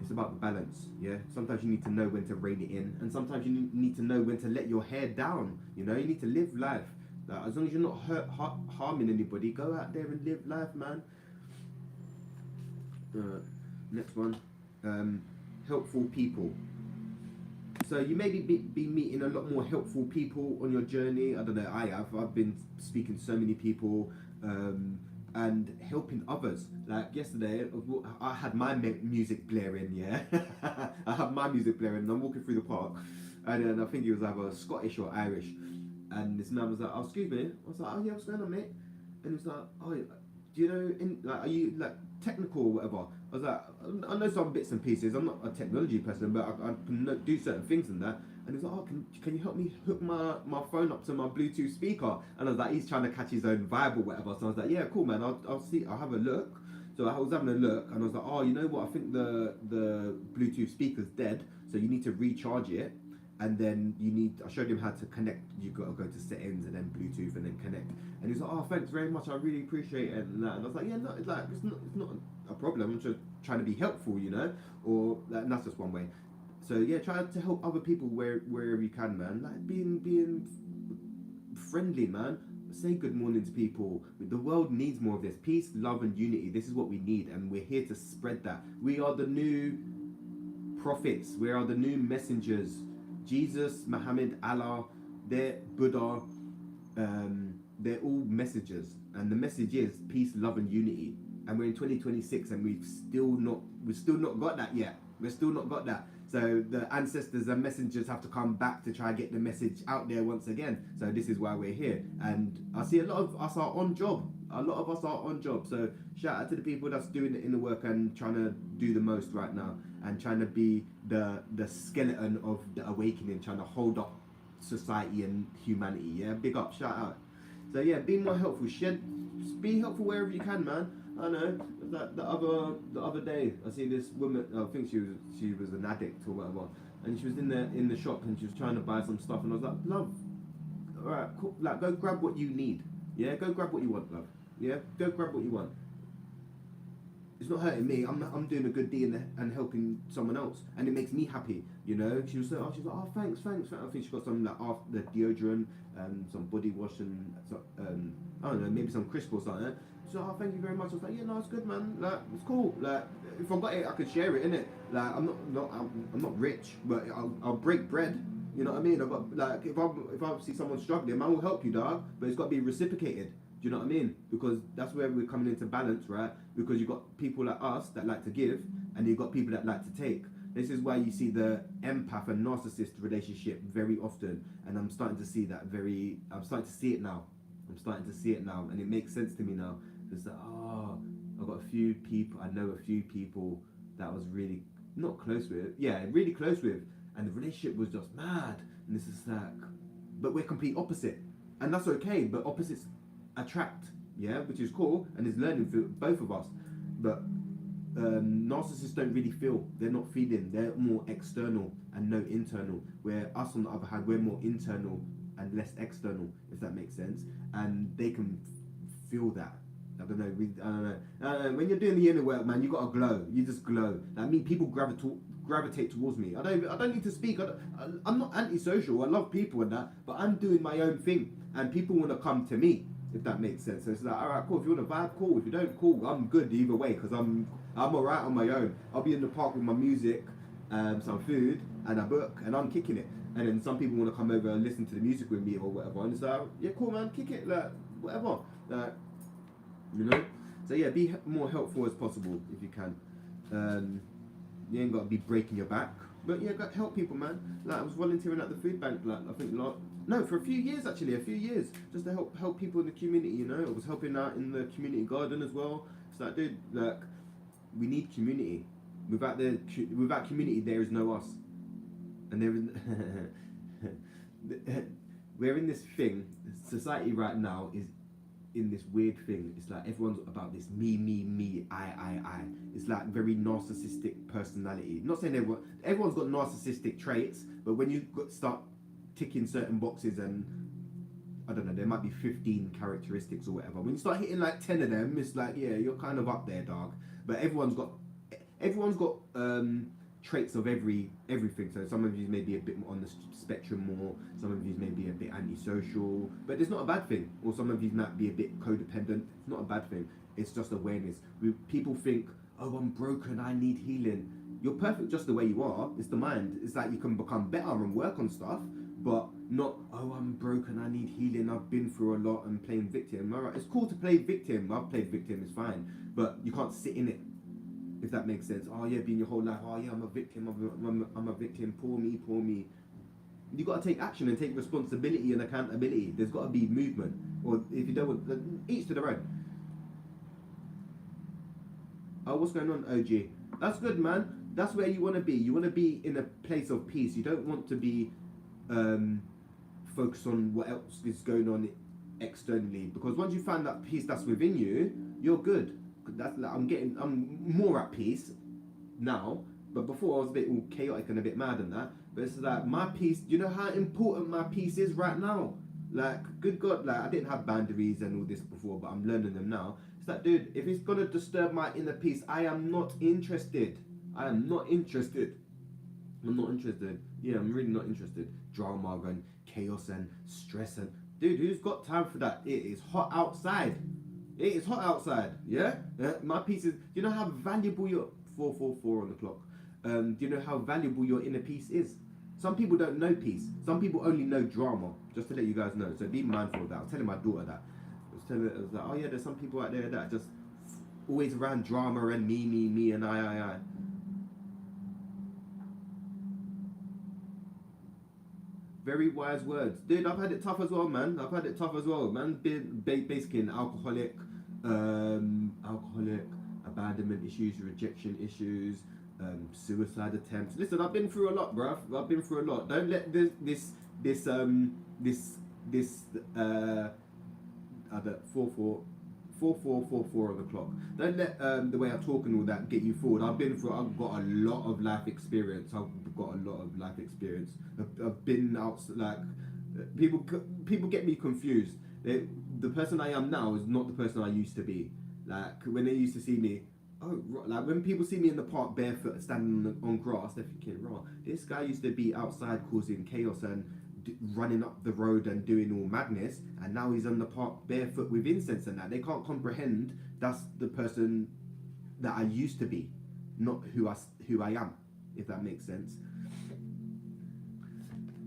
it's about the balance, yeah? Sometimes you need to know when to rein it in, and sometimes you need to know when to let your hair down, you know? You need to live life. Like, as long as you're not harming anybody, go out there and live life, man. Next one. Helpful people. So you maybe be meeting a lot more helpful people on your journey. I don't know, I've been speaking to so many people, and helping others. Like yesterday, I had my music blaring, yeah? I had my music blaring, and I'm walking through the park, and then I think he was either Scottish or Irish, and this man was like, oh, excuse me. I was like, oh yeah, what's going on, mate? And he was like, oh, do you know, are you like technical or whatever? I was like, I know some bits and pieces. I'm not a technology person, but I can do certain things in that. And he was like, oh, can you help me hook my phone up to my Bluetooth speaker? And I was like, he's trying to catch his own vibe or whatever. So I was like, yeah, cool, man. I'll see. I'll have a look. So I was having a look, and I was like, oh, you know what? I think the Bluetooth speaker's dead. So you need to recharge it, and then I showed him how to connect. You've got to go to settings and then Bluetooth and then connect. And he's like, oh, thanks very much. I really appreciate it. And I was like, yeah, no, like it's not a problem. I'm just trying to be helpful, you know. Or and that's just one way. So yeah, try to help other people wherever you can, man. Like being friendly, man. Say good morning to people. The world needs more of this. Peace, love, and unity. This is what we need, and we're here to spread that. We are the new prophets. We are the new messengers. Jesus, Muhammad, Allah, they're Buddha. They're all messengers, and the message is peace, love, and unity. And we're in 2026, and we've still not got that yet. We've still not got that. So the ancestors and messengers have to come back to try and get the message out there once again. So this is why we're here. And I see a lot of us are on job. A lot of us are on job. So shout out to the people that's doing the inner work and trying to do the most right now. And trying to be the skeleton of the awakening, trying to hold up society and humanity. Yeah, big up, shout out. So yeah, be more helpful. Be helpful wherever you can, man. I know, like the other day, I see this woman. I think she was an addict or whatever, and she was in the shop and she was trying to buy some stuff, and I was like, love, all right, cool, like go grab what you need. Yeah, go grab what you want, love. Yeah, go grab what you want. It's not hurting me. I'm doing a good deed and helping someone else, and it makes me happy. You know, she was like, oh, thanks. I think she got some like after the deodorant, some body wash, and I don't know, maybe some crisp or something. She's like, oh, thank you very much. I was like, yeah, no, it's good, man. Like, it's cool. Like, if I got it, I could share it, innit? Like, I'm not rich, but I'll break bread. You know what I mean? I've got like, if I see someone struggling, I will help you, dog. But it's got to be reciprocated. Do you know what I mean? Because that's where we're coming into balance, right? Because you've got people like us that like to give, and you've got people that like to take. This is why you see the empath and narcissist relationship very often, and I'm starting to see it now. And it makes sense to me now. It's like, I know a few people that I was really not close with. Yeah, really close with, and the relationship was just mad. And this is like, but we're complete opposite, and that's okay. But opposites attract, yeah, which is cool, and is learning for both of us. But narcissists don't really feel. They're not feeling. They're more external and no internal. Where us, on the other hand, we're more internal and less external, if that makes sense. And they can feel that. I don't know. When you're doing the inner work, man, you gotta glow. You just glow. I mean, people gravitate towards me. I don't need to speak. I'm not antisocial. I love people and that, but I'm doing my own thing, and people want to come to me, if that makes sense. So it's like, all right, cool. If you want to vibe, cool. If you don't, cool. I'm good either way, because I'm alright on my own. I'll be in the park with my music, some food, and a book, and I'm kicking it. And then some people want to come over and listen to the music with me or whatever, and it's like, yeah, cool, man, kick it, like whatever, like, you know. So yeah, be more helpful as possible if you can. You ain't got to be breaking your back, but yeah, got to help people, man. Like, I was volunteering at the food bank, like, I think for a few years, just to help people in the community, you know. I was helping out in the community garden as well. It's like, dude, like, we need community. Without community, there is no us. And we're in this thing. Society right now is in this weird thing. It's like everyone's about this me, I. It's like very narcissistic personality. Not saying everyone's got narcissistic traits, but when you start ticking certain boxes, and I don't know, there might be 15 characteristics or whatever. When you start hitting like 10 of them, it's like, yeah, you're kind of up there, dog. But everyone's got traits of everything. So some of you may be a bit more on the spectrum more, some of you may be a bit antisocial, but it's not a bad thing. Or some of you might be a bit codependent. It's not a bad thing. It's just awareness. People think, oh, I'm broken, I need healing. You're perfect just the way you are. It's the mind. It's like you can become better and work on stuff, but not, oh, I'm broken, I need healing, I've been through a lot, and playing victim. Alright, it's cool to play victim. I've played victim, it's fine, but you can't sit in it, if that makes sense. Oh yeah, being your whole life, oh yeah, I'm a victim, I'm a victim, poor me. You got to take action and take responsibility and accountability. There's got to be movement, or if you don't want, each to their own. Oh, what's going on, OG? That's good, man. That's where you want to be. You want to be in a place of peace. You don't want to be focused on what else is going on externally, because once you find that peace that's within you, you're good. That's like, I'm more at peace now, but before I was a bit all chaotic and a bit mad and that. But it's like my peace. Do you know how important my peace is right now? Like, good God, like I didn't have boundaries and all this before, but I'm learning them now. It's like, dude, if it's gonna disturb my inner peace, I am not interested. Yeah, I'm really not interested. Drama and chaos and stress and, dude, who's got time for that? It is hot outside. Yeah? My peace is, do you know how valuable your 444 on the clock? Do you know how valuable your inner peace is? Some people don't know peace. Some people only know drama. Just to let you guys know. So be mindful of that. I was telling my daughter that. I was like, oh yeah, there's some people out there that just always around drama and me and I. Very wise words. Dude, I've had it tough as well, man. Man, been basically an alcoholic, abandonment issues, rejection issues, suicide attempts. Listen, I've been through a lot, bruv. Don't let this 444 4 on the clock. Don't let the way I talk and all that get you forward. I've got a lot of life experience. I've been out, like, people get me confused. The person I am now is not the person I used to be. Like, when they used to see me, like when people see me in the park barefoot standing on grass, they're thinking, "Right, this guy used to be outside causing chaos and running up the road and doing all madness, and now he's on the park barefoot with incense and that." They can't comprehend that's the person that I used to be, not who I am, if that makes sense.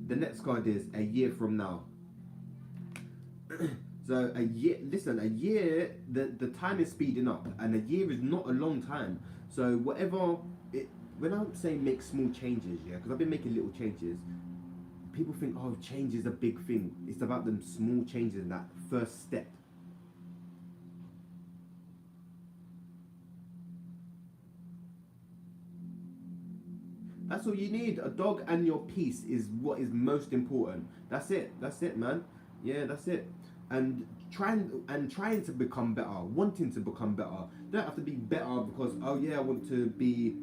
The next card is a year from now. So a year, the time is speeding up, and a year is not a long time. So when I say make small changes, yeah, because I've been making little changes, people think, oh, change is a big thing. It's about them small changes in that first step. That's all you need. A dog and your peace is what is most important. That's it, man. Yeah, that's it. And trying to become better, wanting to become better. You don't have to be better because, oh yeah, I want to be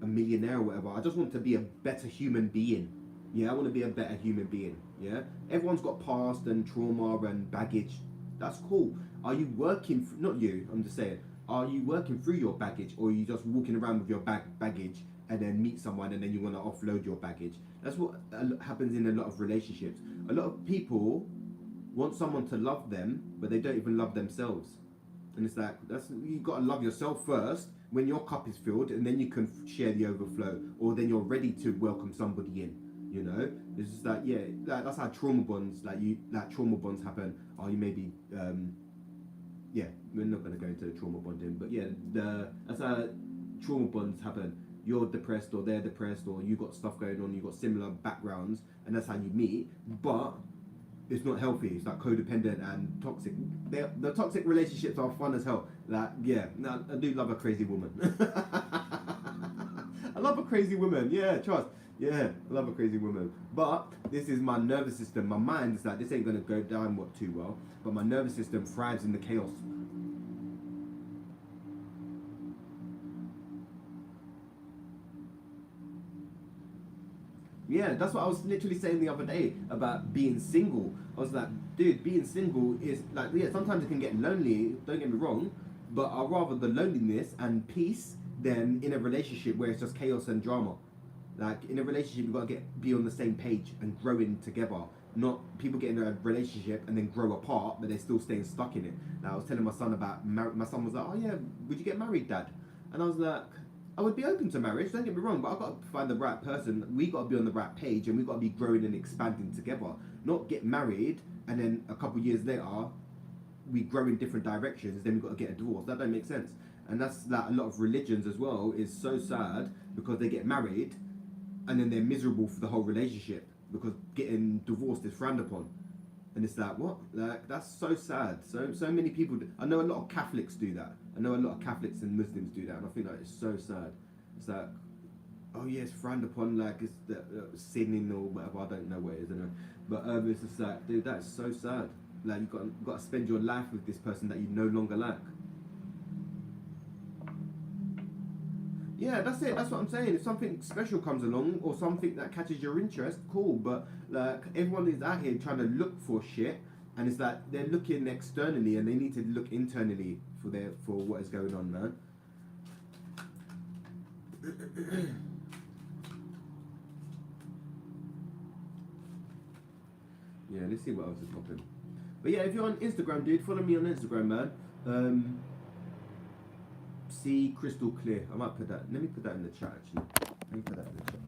a millionaire or whatever. I just want to be a better human being. Yeah, I want to be a better human being. Yeah, everyone's got past and trauma and baggage. That's cool. Are you working? Not you. I'm just saying. Are you working through your baggage, or are you just walking around with your baggage and then meet someone and then you want to offload your baggage? That's what happens in a lot of relationships. A lot of people want someone to love them, but they don't even love themselves. And it's like, you got to love yourself first when your cup is filled, and then you can share the overflow, or then you're ready to welcome somebody in. You know, it's just like, yeah, that's how trauma bonds happen. Or you maybe, yeah, we're not going to go into trauma bonding, but yeah, that's how trauma bonds happen. You're depressed, or they're depressed, or you got stuff going on, you got similar backgrounds, and that's how you meet. But it's not healthy. It's like codependent and toxic. The toxic relationships are fun as hell. Like, yeah, no, I do love a crazy woman. I love a crazy woman. Yeah, trust. Yeah, I love a crazy woman. But this is my nervous system. My mind is like, this ain't gonna go down too well. But my nervous system thrives in the chaos. Yeah, that's what I was literally saying the other day about being single. I was like, dude, being single is like, yeah, sometimes it can get lonely, don't get me wrong, but I'd rather the loneliness and peace than in a relationship where it's just chaos and drama. Like, in a relationship, you've got to be on the same page and growing together. Not people get in a relationship and then grow apart, but they're still staying stuck in it. Now, I was telling my son about, my son was like, oh yeah, would you get married, Dad? And I was like, I would be open to marriage, don't get me wrong, but I've got to find the right person. We got to be on the right page, and we've got to be growing and expanding together. Not get married and then a couple of years later we grow in different directions, then we've got to get a divorce. That don't make sense. And that's like a lot of religions as well is so sad, because they get married and then they're miserable for the whole relationship because getting divorced is frowned upon. And it's like, what? Like, that's so sad. So many people I know a lot of Catholics do that. I know a lot of Catholics and Muslims do that, and I think that it's so sad. It's like, oh yeah, it's frowned upon, like it's sinning or whatever. I don't know what it is, anyway. But it's just like, dude, that's so sad. Like, you've got to spend your life with this person that you no longer like. Yeah, that's it. That's what I'm saying. If something special comes along or something that catches your interest, cool. But like, everyone is out here trying to look for shit, and it's like they're looking externally, and they need to look internally for what is going on, man. Yeah, let's see what else is popping. But yeah, if you're on Instagram, dude, follow me on Instagram, man. See crystal clear. I might put that. Let me put that in the chat, actually. Let me put that in the chat.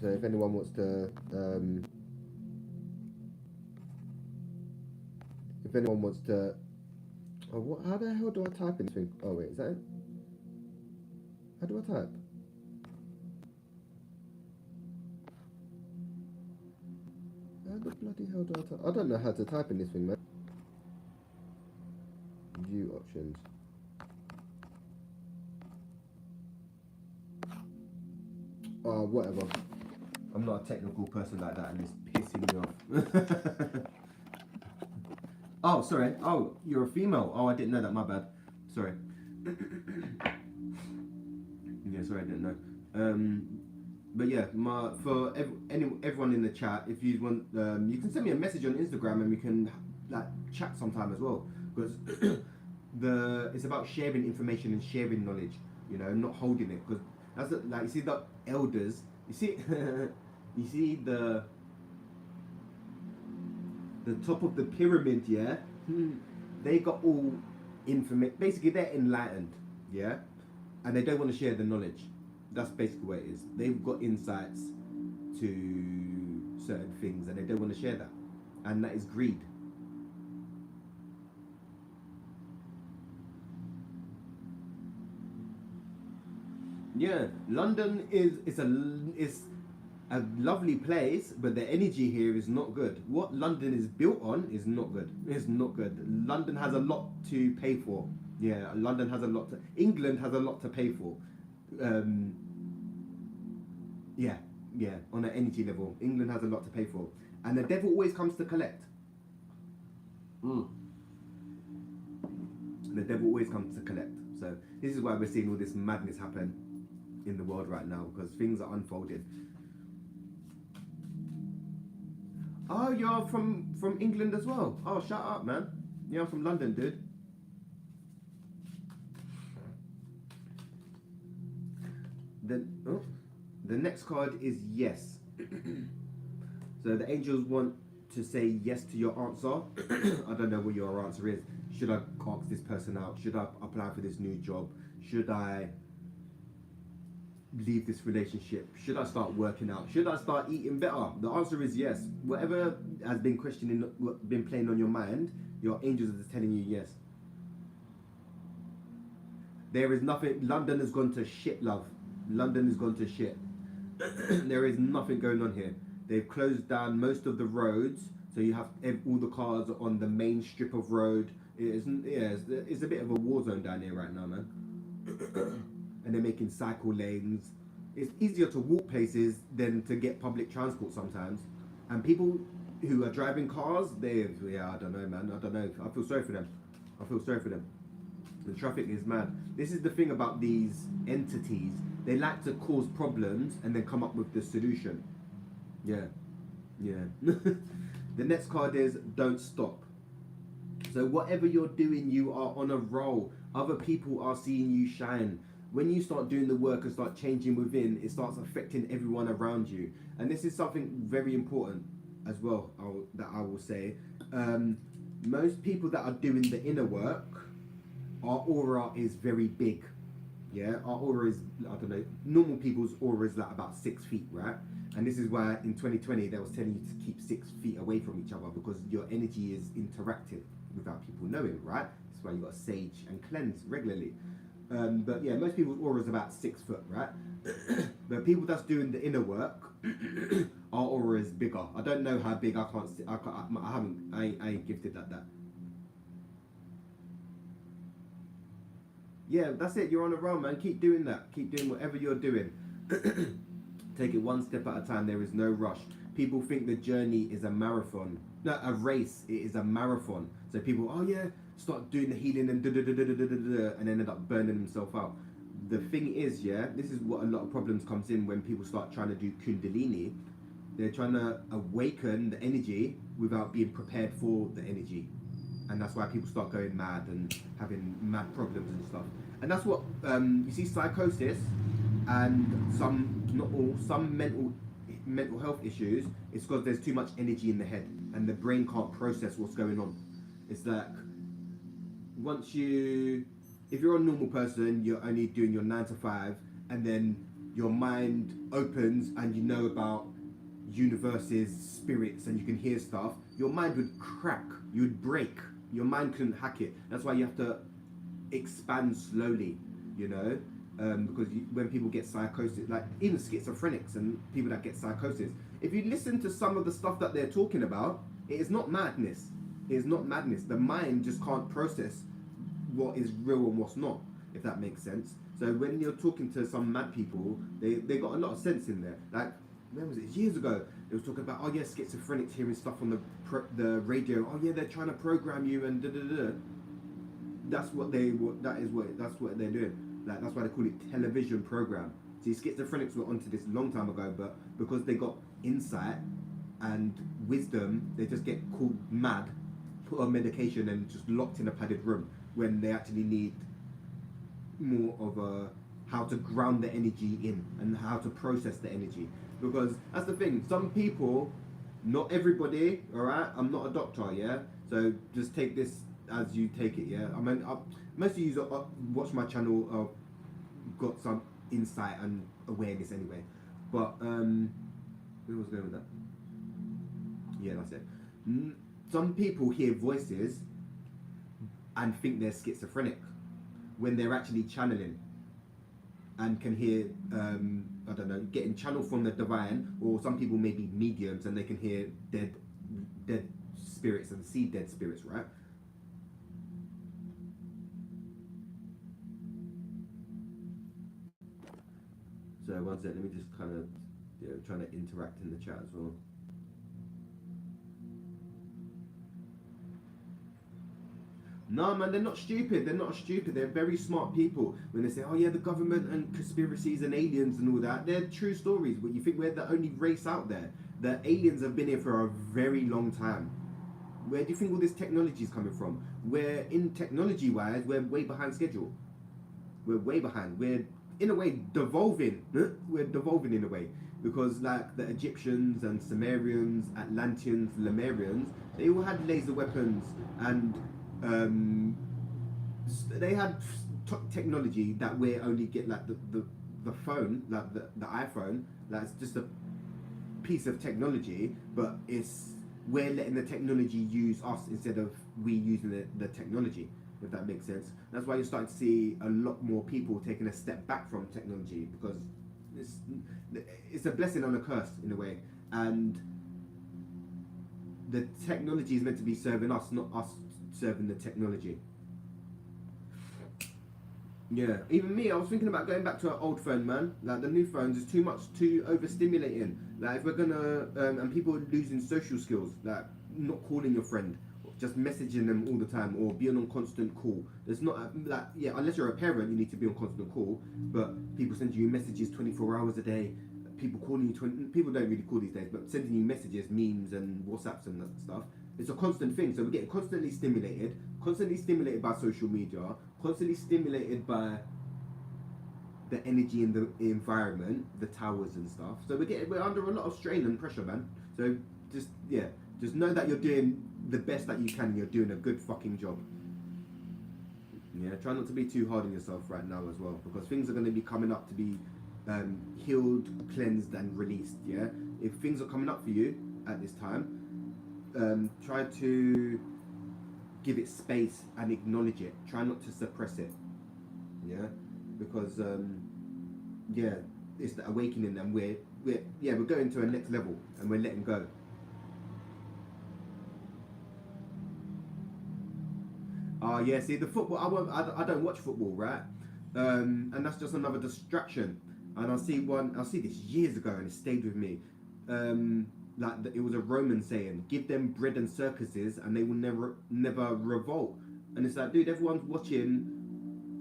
So if anyone wants to, oh, what? How the hell do I type in this thing? Oh wait, is that it? How do I type? How the bloody hell do I type? I don't know how to type in this thing, man. View options. Oh, whatever. I'm not a technical person like that, and it's pissing me off. Oh, sorry. Oh, you're a female. Oh, I didn't know that. My bad. Sorry. Yeah, sorry, I didn't know. But yeah, for everyone in the chat, if you want, you can send me a message on Instagram and we can like chat sometime as well. Because it's about sharing information and sharing knowledge. You know, not holding it. Because like you see the elders. You see, you see the top of the pyramid. Yeah, they got all information. Basically, they're enlightened. Yeah, and they don't want to share the knowledge. That's basically what it is. They've got insights to certain things and they don't want to share that. And that is greed. Yeah, London is a lovely place, but the energy here is not good. What London is built on is not good. It's not good. London has a lot to pay for. Yeah, London has a lot to. England has a lot to pay for. Um, yeah, yeah. On an energy level, England has a lot to pay for, and the devil always comes to collect. Mm. The devil always comes to collect. So this is why we're seeing all this madness happen in the world right now, because things are unfolding. Oh, you're from England as well. Oh, shut up, man. Yeah, I'm from London, dude. The next card is yes. So the angels want to say yes to your answer. I don't know what your answer is. Should I ask this person out? Should I apply for this new job? Should I leave this relationship? Should I start working out? Should I start eating better? The answer is yes. Whatever has been been playing on your mind, your angels are telling you yes. There is nothing. London has gone to shit, love. London has gone to shit. There is nothing going on here. They've closed down most of the roads, so you have all the cars on the main strip of road. It's a bit of a war zone down here right now, man. And they're making cycle lanes. It's easier to walk places than to get public transport sometimes. And people who are driving cars, I don't know, man. I don't know. I feel sorry for them. The traffic is mad. This is the thing about these entities. They like to cause problems and then come up with the solution. Yeah. The next card is don't stop. So whatever you're doing, you are on a roll. Other people are seeing you shine. When you start doing the work and start changing within, it starts affecting everyone around you. And this is something very important as well, that I will say. Most people that are doing the inner work, our aura is very big. Yeah, our aura is, I don't know, normal people's aura is like about 6 feet, right? And this is why in 2020 they was telling you to keep 6 feet away from each other, because your energy is interactive without people knowing, right? That's why you got to sage and cleanse regularly. But yeah, most people's aura is about 6 foot, right? But people that's doing the inner work, our aura is bigger. I don't know how big. I ain't gifted at that. Yeah, that's it. You're on a roll, man. Keep doing that. Keep doing whatever you're doing. Take it one step at a time. There is no rush. People think the journey is a marathon. No, a race. It is a marathon. So people, oh yeah, start doing the healing and and end up burning themselves out. The thing is, yeah, this is what a lot of problems comes in when people start trying to do Kundalini. They're trying to awaken the energy without being prepared for the energy. And that's why people start going mad and having mad problems and stuff. And that's what you see, psychosis and some mental health issues. It's because there's too much energy in the head and the brain can't process what's going on. It's like if you're a normal person, you're only doing your 9 to 5, and then your mind opens and you know about universes, spirits, and you can hear stuff. Your mind would crack. You'd break. Your mind couldn't hack it. That's why you have to expand slowly, you know, because when people get psychosis, like even schizophrenics and people that get psychosis, if you listen to some of the stuff that they're talking about, it is not madness. It is not madness. The mind just can't process what is real and what's not, if that makes sense. So when you're talking to some mad people, they got a lot of sense in there. Like, when was it? Years ago, It was talking about, oh yeah, schizophrenics hearing stuff on the radio. Oh yeah, they're trying to program you and da da da. That's what they're doing. Like that's why they call it television program. See, schizophrenics were onto this a long time ago, but because they got insight and wisdom, they just get called mad, put on medication, and just locked in a padded room when they actually need more of a how to ground the energy in and how to process the energy. Because that's the thing, some people, not everybody, all right, I'm not a doctor, yeah, so just take this as you take it, yeah. I mean, most of you watch my channel, got some insight and awareness anyway, but where was I going with that? Yeah, that's it. Some people hear voices and think they're schizophrenic when they're actually channeling and can hear, I don't know, getting channeled from the divine, or some people may be mediums and they can hear dead spirits and see dead spirits, right? So one sec, let me just kind of, trying to interact in the chat as well. No, man, they're not stupid. They're not stupid. They're very smart people. When they say, oh yeah, the government and conspiracies and aliens and all that, they're true stories. But you think we're the only race out there? The aliens have been here for a very long time. Where do you think all this technology is coming from? We're, in technology-wise, we're way behind schedule. We're way behind. We're, in a way, devolving. We're devolving in a way. Because like the Egyptians and Sumerians, Atlanteans, Lemurians, they all had laser weapons and they had technology that we only get, like the phone, like the iPhone, that's just a piece of technology, but we're letting the technology use us instead of we using the technology, if that makes sense. That's why you're starting to see a lot more people taking a step back from technology, because it's a blessing and a curse in a way, and the technology is meant to be serving us, not us serving the technology. Yeah, even me, I was thinking about going back to an old phone, man. Like the new phones is too overstimulating. Like if we're gonna, and people are losing social skills, like not calling your friend, just messaging them all the time, or being on constant call. There's not like, yeah, unless you're a parent, you need to be on constant call. But people send you messages 24 hours a day. People calling you people don't really call these days, but sending you messages, memes, and WhatsApps and that stuff. It's a constant thing, so we're getting constantly stimulated by social media, constantly stimulated by the energy in the environment, the towers and stuff. So we're under a lot of strain and pressure, man. So just know that you're doing the best that you can, and you're doing a good fucking job. Yeah, try not to be too hard on yourself right now as well, because things are going to be coming up to be healed, cleansed, and released. Yeah, if things are coming up for you at this time, try to give it space and acknowledge it. Try not to suppress it. Yeah, because yeah, it's the awakening, and we're going to a next level, and we're letting go. Yeah, see the football. I don't watch football, right? And that's just another distraction. And I see this years ago, and it stayed with me. It was a Roman saying, give them bread and circuses and they will never revolt. And it's like, dude, everyone's watching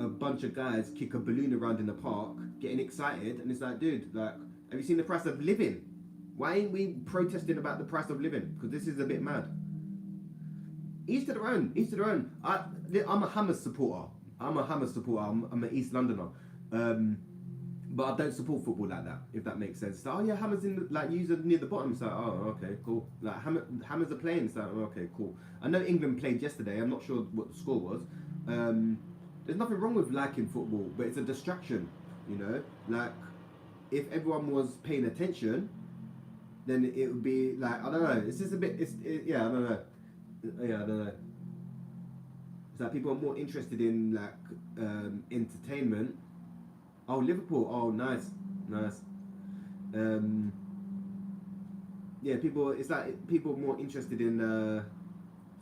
a bunch of guys kick a balloon around in the park, getting excited, and it's like, dude, like, have you seen the price of living? Why ain't we protesting about the price of living? Because this is a bit mad. Each to their own. I'm a Hammers supporter. I'm an East Londoner. But I don't support football like that, if that makes sense. So, oh yeah, Hammers near the bottom. So, oh, okay, cool. Like Hammers are playing. So, oh, okay, cool. I know England played yesterday. I'm not sure what the score was. There's nothing wrong with liking football, but it's a distraction. You know, like if everyone was paying attention, then it would be like, I don't know. It's just a bit. I don't know. Yeah, I don't know. It's like people are more interested in like entertainment. Oh, Liverpool. Oh, nice. Yeah, it's like people are more interested in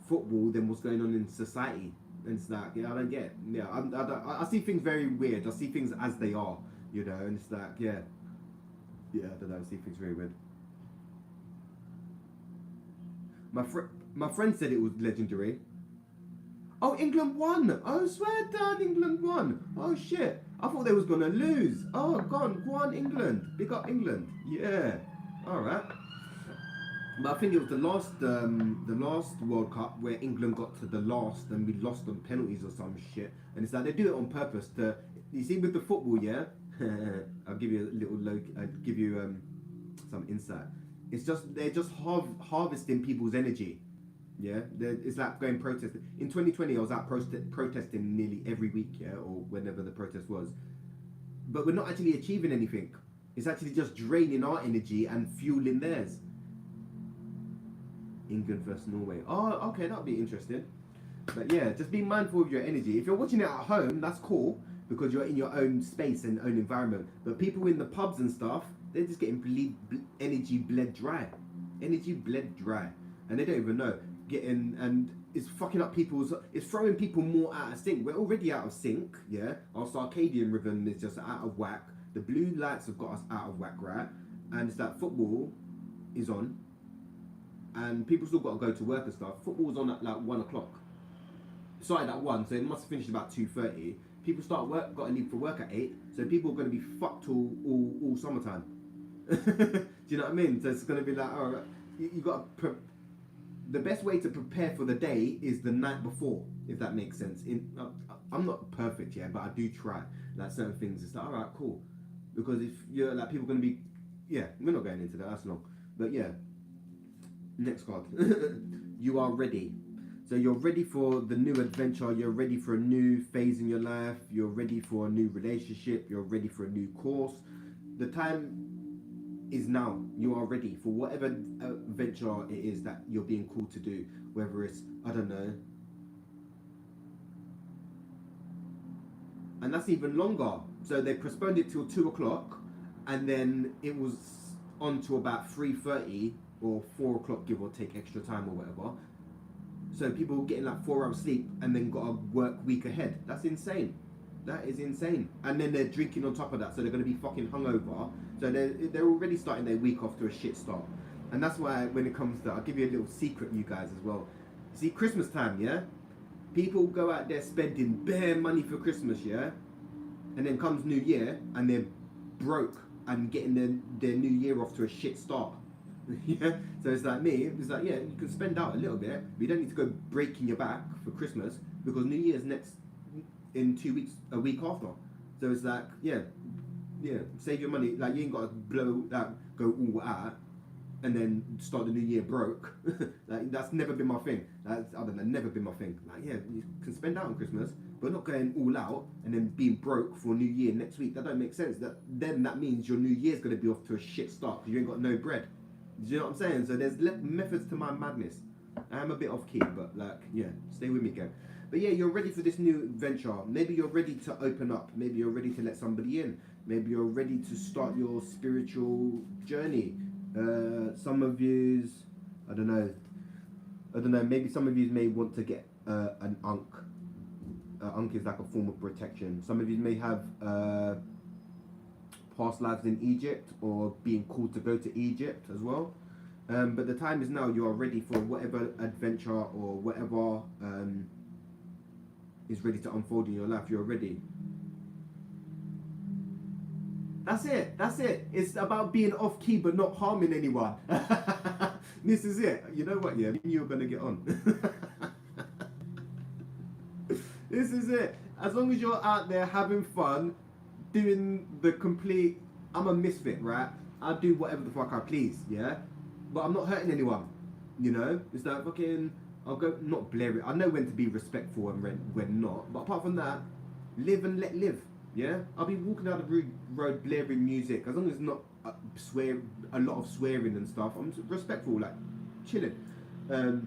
football than what's going on in society. And it's like, yeah, I don't get it. Yeah, I see things very weird. I see things as they are, you know, and it's like, yeah, I don't know. I see things very weird. My friend said it was legendary. Oh, England won! Oh, swear down, England won! Oh shit! I thought they was gonna lose. Oh, go on, England! Big up England! Yeah. All right. But I think it was the last World Cup where England got to the last and we lost on penalties or some shit. And it's like they do it on purpose to. You see, with the football, yeah. I'll give you a little I'll give you some insight. It's just they're just harvesting people's energy. Yeah, it's like going protesting. In 2020, I was out protesting nearly every week, yeah, or whenever the protest was. But we're not actually achieving anything. It's actually just draining our energy and fueling theirs. England versus Norway. Oh, okay, that'll be interesting. But yeah, just be mindful of your energy. If you're watching it at home, that's cool because you're in your own space and own environment. But people in the pubs and stuff, they're just getting energy bled dry. Energy bled dry. And they don't even know. And it's fucking up it's throwing people more out of sync. We're already out of sync, yeah? Our circadian rhythm is just out of whack. The blue lights have got us out of whack, right? And it's like football is on. And people still got to go to work and stuff. Football's on at like 1 o'clock. It started at 1, so it must have finished about 2:30. People got to leave for work at 8, so people are going to be fucked all summertime. Do you know what I mean? So it's going to be like, all right, you got to. The best way to prepare for the day is the night before, if that makes sense. I'm not perfect, yeah, but I do try. Like certain things, it's like, all right, cool. Because if you're like, people are going to be, yeah, we're not going into that, that's long. But yeah, next card. You are ready. So you're ready for the new adventure, you're ready for a new phase in your life, you're ready for a new relationship, you're ready for a new course. The time is now. You are ready for whatever venture it is that you're being called to do, whether it's, I don't know, and that's even longer. So they postponed it till 2 o'clock and then it was on to about 3:30 or 4 o'clock, give or take extra time or whatever. So people getting like 4 hours sleep and then got a work week ahead. That's insane. That is insane. And then they're drinking on top of that, so they're going to be fucking hungover. So they're already starting their week off to a shit start. And that's why when it comes to, I'll give you a little secret, you guys, as well. See, Christmas time, yeah? People go out there spending bare money for Christmas, yeah? And then comes New Year, and they're broke and getting their New Year off to a shit start. Yeah? So it's like me, it's like, yeah, you can spend out a little bit, but you don't need to go breaking your back for Christmas, because New Year's in 2 weeks, a week after. So it's like, yeah, save your money. Like, you ain't got to go all out and then start the new year broke. Like, that's never been my thing. That's, I don't know, never been my thing. Like, yeah, you can spend out on Christmas, but not going all out and then being broke for New Year next week. That don't make sense. That means your New Year's going to be off to a shit start because you ain't got no bread. Do you know what I'm saying? So there's methods to my madness. I am a bit off key, but like, yeah, stay with me, gang. But yeah, you're ready for this new venture. Maybe you're ready to open up. Maybe you're ready to let somebody in. Maybe you're ready to start your spiritual journey. Some of yous, I don't know. Maybe some of yous may want to get an Ankh. Ankh is like a form of protection. Some of you may have past lives in Egypt or being called to go to Egypt as well. But the time is now. You are ready for whatever adventure or whatever is ready to unfold in your life. You're ready. That's it. It's about being off key but not harming anyone. This is it. You know what? Yeah, you're gonna get on. This is it. As long as you're out there having fun, doing the complete. I'm a misfit, right? I'll do whatever the fuck I please, yeah. But I'm not hurting anyone. You know, it's like fucking. I'll go not blare it. I know when to be respectful and when not. But apart from that, live and let live. Yeah, I'll be walking down the road blaring music as long as it's not a lot of swearing and stuff. I'm respectful, like chilling. No.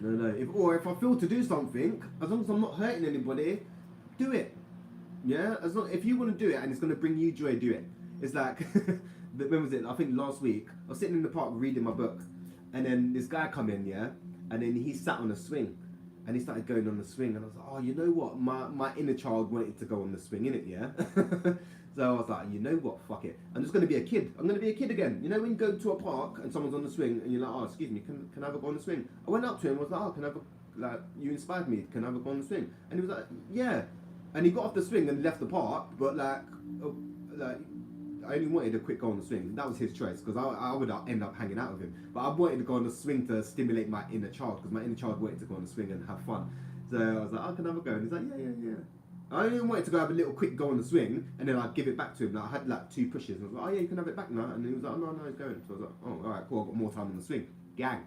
If I feel to do something, as long as I'm not hurting anybody, do it. Yeah, if you want to do it and it's gonna bring you joy, do it. It's like when was it? I think last week I was sitting in the park reading my book, and then this guy come in, yeah, and then he sat on a swing. and he started going on the swing, and I was like, oh, you know what, my inner child wanted to go on the swing, innit, yeah? So I was like, you know what, fuck it, I'm just going to be a kid. I'm going to be a kid again. You know when you go to a park and someone's on the swing and you're like, oh, excuse me, can I have a go on the swing? I went up to him and was like, oh, can I have a, like, you inspired me, can I have a go on the swing? And he was like, yeah. And he got off the swing and left the park, but like I only wanted a quick go on the swing. That was his choice, because I would end up hanging out with him. But I wanted to go on the swing to stimulate my inner child, because my inner child wanted to go on the swing and have fun. So I was like, oh, can I have a go? And he's like, yeah. I only wanted to go have a little quick go on the swing, and then I'd give it back to him. Like, I had like 2 pushes, and I was like, oh yeah, you can have it back now. And he was like, oh, no, he's going. So I was like, oh, all right, cool, I've got more time on the swing. Gang.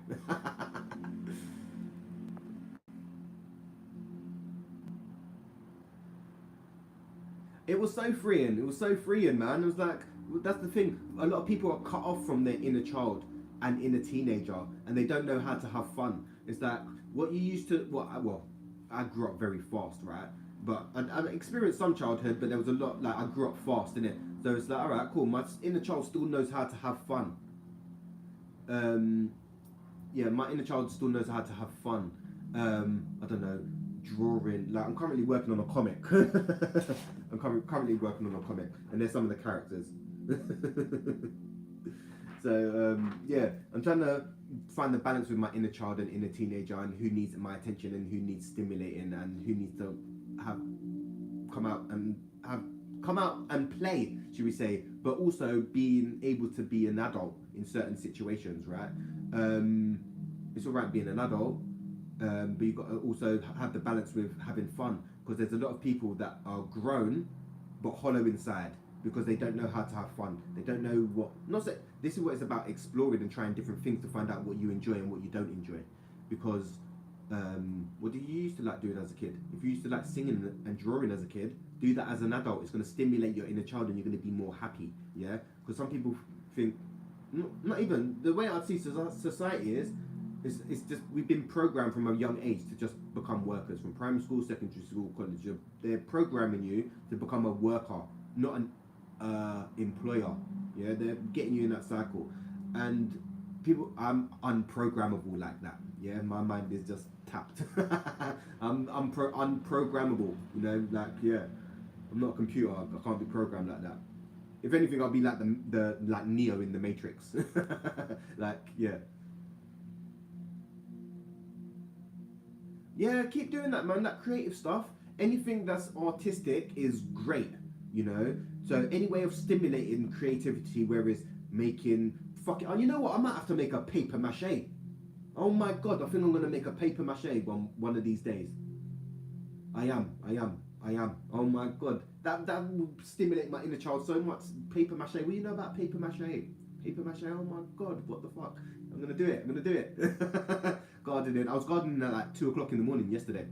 It was so freeing. It was so freeing, man. It was like, that's the thing. A lot of people are cut off from their inner child and inner teenager, and they don't know how to have fun. It's like what you used to. Well, I grew up very fast, right? But I experienced some childhood, but there was a lot. Like I grew up fast, innit? So it's like, all right, cool. My inner child still knows how to have fun. Yeah, my inner child still knows how to have fun. I don't know, drawing. Like I'm currently working on a comic. I'm currently working on a comic, and there's some of the characters. So yeah, I'm trying to find the balance with my inner child and inner teenager, and who needs my attention and who needs stimulating and who needs to have come out and play, should we say, but also being able to be an adult in certain situations, right? It's all right being an adult, but you've got to also have the balance with having fun, because there's a lot of people that are grown but hollow inside, because they don't know how to have fun. They don't know what, not that this is what it's about, exploring and trying different things to find out what you enjoy and what you don't enjoy. Because what do you used to like doing as a kid? If you used to like singing and drawing as a kid, do that as an adult. It's going to stimulate your inner child and you're going to be more happy, yeah? Because some people think, not even, the way I see society is, it's just, we've been programmed from a young age to just become workers. From primary school, secondary school, college, they're programming you to become a worker, not an employer. Yeah, they're getting you in that cycle. And people, I'm unprogrammable like that. Yeah, my mind is just tapped. I'm unprogrammable. You know, like, yeah, I'm not a computer. I can't be programmed like that. If anything, I'll be like the like Neo in the Matrix. Like, yeah. Yeah, keep doing that, man. That creative stuff. Anything that's artistic is great, you know. So any way of stimulating creativity, where it's making fucking. Oh, you know what? I might have to make a paper mache. Oh my god, I think I'm gonna make a paper mache one of these days. I am. Oh my god, that will stimulate my inner child so much. Paper mache. What do you know about paper mache? Paper mache. Oh my god, what the fuck? I'm gonna do it. Gardening. I was gardening at like 2 o'clock in the morning yesterday.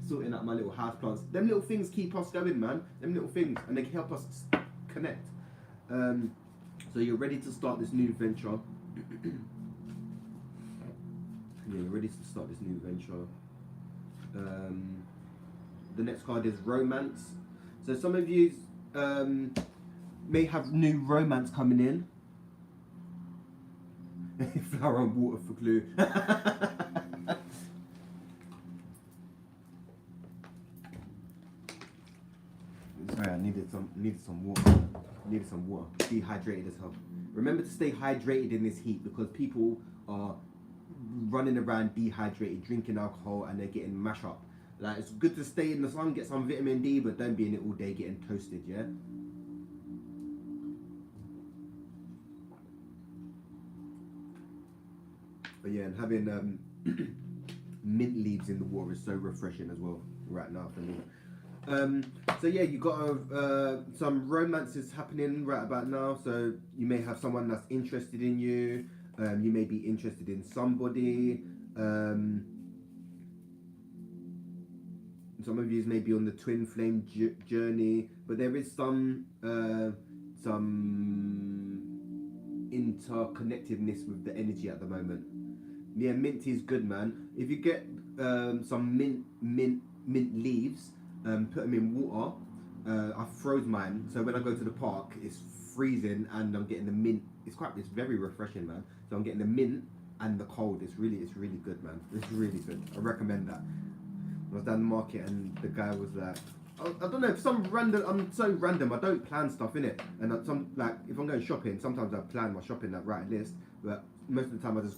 Sorting out my little house plants. Them little things keep us going, man. Them little things, and they help us connect. So you're ready to start this new venture. Yeah, you're ready to start this new venture. The next card is romance. So some of you may have new romance coming in. Flower and water for glue. Sorry, I needed some water. Needed some water. Dehydrated as hell. Remember to stay hydrated in this heat, because people are running around dehydrated, drinking alcohol, and they're getting mashed up. Like, it's good to stay in the sun, get some vitamin D, but don't be in it all day getting toasted, yeah? But yeah, and having mint leaves in the water is so refreshing as well right now for me. So yeah, you got some romances happening right about now. So you may have someone that's interested in you. You may be interested in somebody. Some of you may be on the twin flame journey, but there is some interconnectedness with the energy at the moment. Yeah, mint is good, man. If you get some mint leaves, put them in water. I froze mine, so when I go to the park, it's freezing, and I'm getting the mint. It's very refreshing, man. So I'm getting the mint, and the cold. It's really good, man. It's really good. I recommend that. I was down the market and the guy was like, I don't know, if some random, I'm so random, I don't plan stuff in it. And some, like, if I'm going shopping, sometimes I plan my shopping, like, write a list, but most of the time I just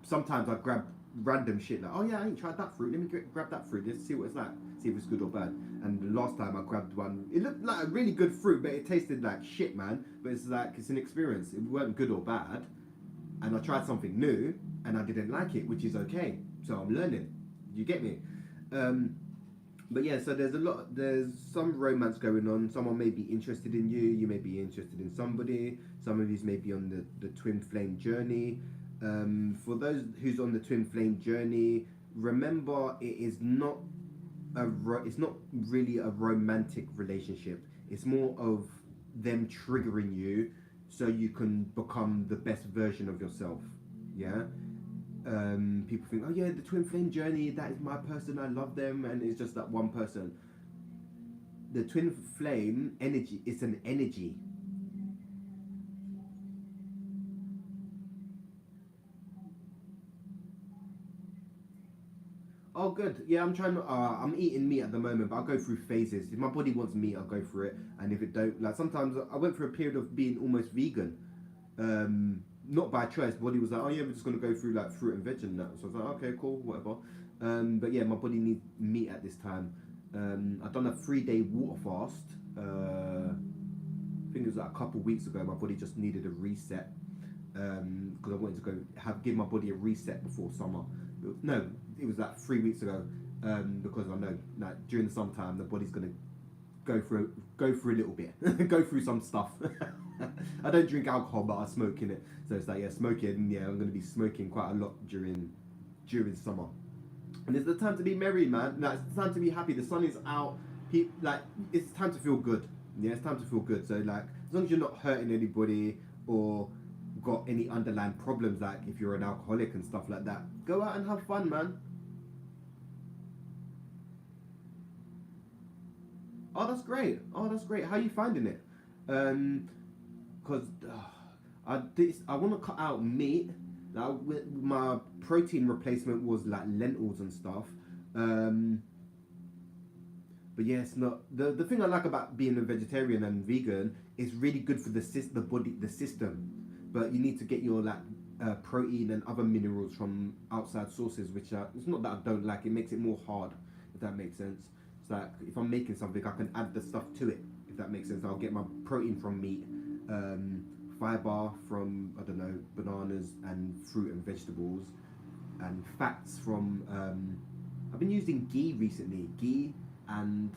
sometimes I grab random shit, like, oh yeah, I ain't tried that fruit, let me grab that fruit, let's see what it's like, see if it's good or bad. And the last time I grabbed one, it looked like a really good fruit, but it tasted like shit, man. But it's like, it's an experience, it weren't good or bad. And I tried something new, and I didn't like it, which is okay. So I'm learning, you get me? But yeah, so there's some romance going on. Someone may be interested in you, you may be interested in somebody. Some of you may be on the twin flame journey. For those who's on the twin flame journey, remember it's not really a romantic relationship. It's more of them triggering you so you can become the best version of yourself. Yeah. People think, oh yeah, the twin flame journey, that is my person, I love them, and it's just that one person. The twin flame energy is an energy. Oh good, yeah, I'm eating meat at the moment, but I'll go through phases. If my body wants meat, I'll go for it, and if it don't, like sometimes I went through a period of being almost vegan. Not by choice. Body was like, oh yeah, we're just gonna go through like fruit and veg and that. So I was like, okay, cool, whatever. But yeah, my body needs meat at this time. I've done a 3-day water fast. I think it was like a couple weeks ago. My body just needed a reset because I wanted to give my body a reset before summer. No, it was like 3 weeks ago because I know that during the summertime the body's gonna go through a little bit, go through some stuff. I don't drink alcohol, but I smoke in it. So it's like, yeah, smoking. Yeah, I'm gonna be smoking quite a lot during summer. And it's the time to be merry, man. Like, it's the time to be happy. The sun is out. Like, it's time to feel good. Yeah, it's time to feel good. So like, as long as you're not hurting anybody or got any underlying problems, like if you're an alcoholic and stuff like that, go out and have fun, man. Oh, that's great. Oh, that's great. How are you finding it? Because I want to cut out meat. Now, my protein replacement was like lentils and stuff. Um, but yeah, it's not the thing I like about being a vegetarian and vegan is really good for the body, the system. But you need to get your like protein and other minerals from outside sources, which it's not that I don't like. It makes it more hard, if that makes sense. It's like if I'm making something, I can add the stuff to it, if that makes sense. I'll get my protein from meat, fiber from, I don't know, bananas and fruit and vegetables, and fats from. I've been using ghee recently, ghee and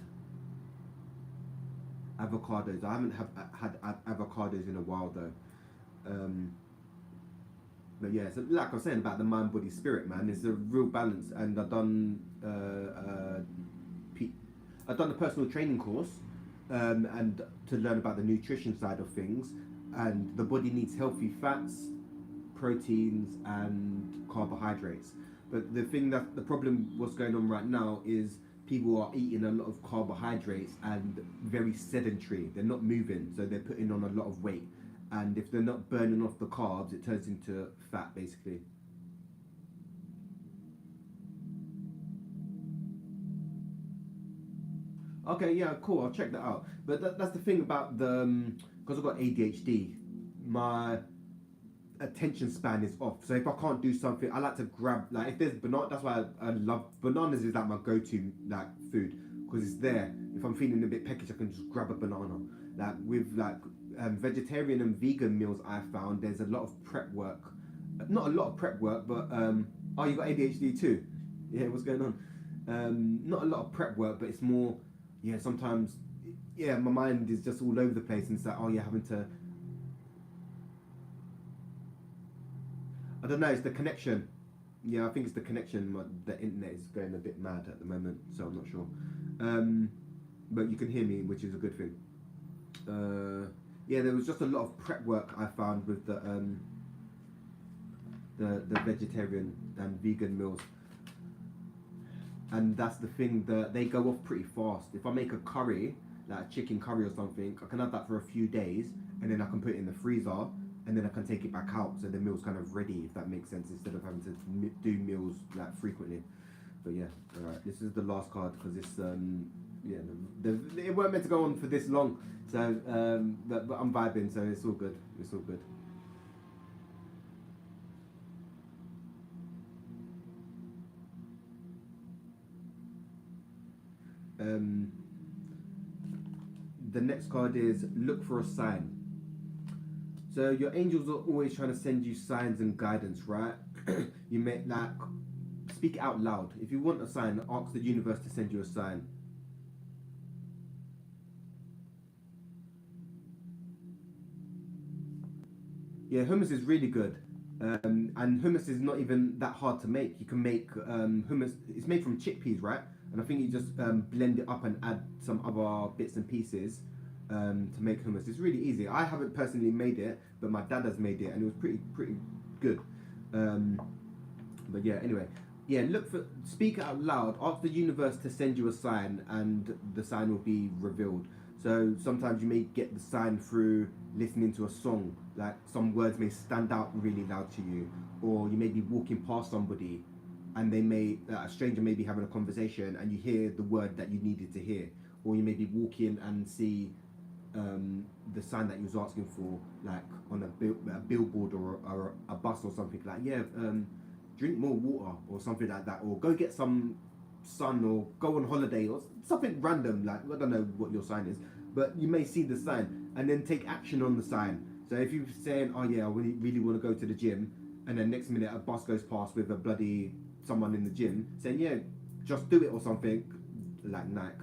avocados. I haven't had avocados in a while though. Um, but yeah, so like I was saying about the mind, body, spirit, man, it's a real balance. And I've done a personal training course, and to learn about the nutrition side of things. And the body needs healthy fats, proteins, and carbohydrates. But the problem what's going on right now is people are eating a lot of carbohydrates and very sedentary. They're not moving, so they're putting on a lot of weight. And if they're not burning off the carbs, it turns into fat, basically. Okay, yeah, cool. I'll check that out. But that's the thing about the because I've got ADHD. My attention span is off. So if I can't do something, I like to grab like if there's banana. That's why I love bananas. Is like my go-to like food because it's there. If I'm feeling a bit peckish, I can just grab a banana. Like with like vegetarian and vegan meals, I found there's a lot of prep work. Not a lot of prep work, but oh, you got ADHD too. Yeah, what's going on? Not a lot of prep work, but it's more. Yeah, sometimes. Yeah, my mind is just all over the place, and it's like, oh, you're having to. I don't know. It's the connection. Yeah, I think it's the connection. The internet is going a bit mad at the moment, so I'm not sure. But you can hear me, which is a good thing. Yeah, there was just a lot of prep work I found with the vegetarian and vegan meals, and that's the thing that they go off pretty fast. If I make a curry, like a chicken curry or something, I can have that for a few days, and then I can put it in the freezer, and then I can take it back out, so the meal's kind of ready, if that makes sense, instead of having to do meals like frequently. But yeah, all right. This is the last card because it's yeah, it weren't meant to go on for this long, so but I'm vibing, so it's all good. It's all good. Um, the next card is look for a sign. So your angels are always trying to send you signs and guidance, right? You may like speak it out loud. If you want a sign, ask the universe to send you a sign. Yeah, hummus is really good. And hummus is not even that hard to make. You can make hummus. It's made from chickpeas, right? And I think you just blend it up and add some other bits and pieces to make hummus. It's really easy. I haven't personally made it, but my dad has made it, and it was pretty good. Um, but yeah, anyway, yeah. Speak it out loud. Ask the universe to send you a sign, and the sign will be revealed. So sometimes you may get the sign through listening to a song. Like some words may stand out really loud to you, or you may be walking past somebody, and a stranger may be having a conversation, and you hear the word that you needed to hear, or you may be walking and see the sign that you was asking for, like on a billboard or a bus or something, like yeah, drink more water or something like that, or go get some sun, or go on holiday, or something random, like I don't know what your sign is, but you may see the sign and then take action on the sign. So if you're saying, oh yeah, I really want to go to the gym, and then next minute a bus goes past with a bloody someone in the gym saying, yeah, just do it or something, like Nike,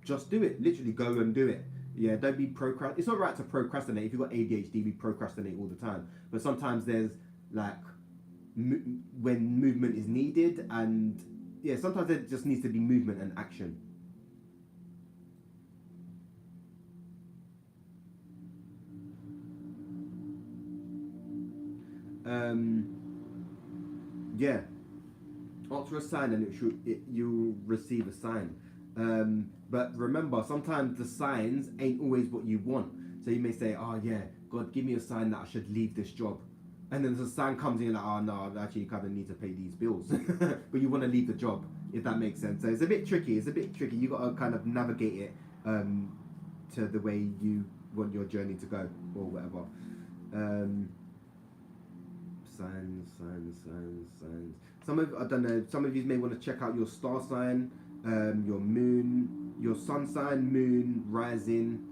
just do it, literally go and do it. Yeah, don't be procrastinate. It's not right to procrastinate. If you've got ADHD, we procrastinate all the time. But sometimes there's like when movement is needed, and yeah, sometimes there just needs to be movement and action. Um, yeah, ask for a sign, and you'll receive a sign. But remember, sometimes the signs ain't always what you want. So you may say, "Oh yeah, God, give me a sign that I should leave this job," and then the sign comes in like, "Oh no, I actually kind of need to pay these bills," but you want to leave the job, if that makes sense. So it's a bit tricky. It's a bit tricky. You got to kind of navigate it to the way you want your journey to go, or whatever. Um, signs. I don't know. Some of you may want to check out your star sign, your moon, your sun sign, moon, rising,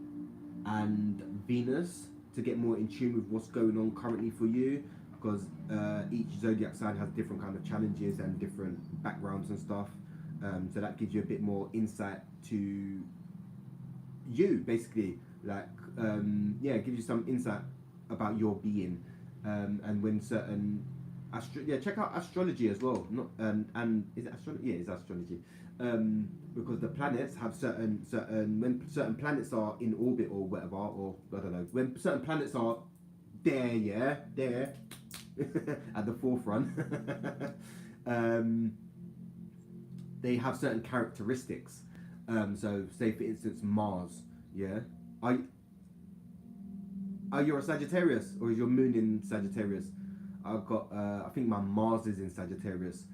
and Venus, to get more in tune with what's going on currently for you. Because each zodiac sign has different kind of challenges and different backgrounds and stuff. So that gives you a bit more insight to you, basically. Like, yeah, it gives you some insight about your being. And when certain check out astrology as well. Not and is it astrology? Yeah, it's astrology. Because the planets have certain when certain planets are in orbit or whatever, or I don't know, when certain planets are there at the forefront, they have certain characteristics. So say for instance Mars, yeah. Are you're a Sagittarius, or is your moon in Sagittarius? I've got I think my Mars is in Sagittarius.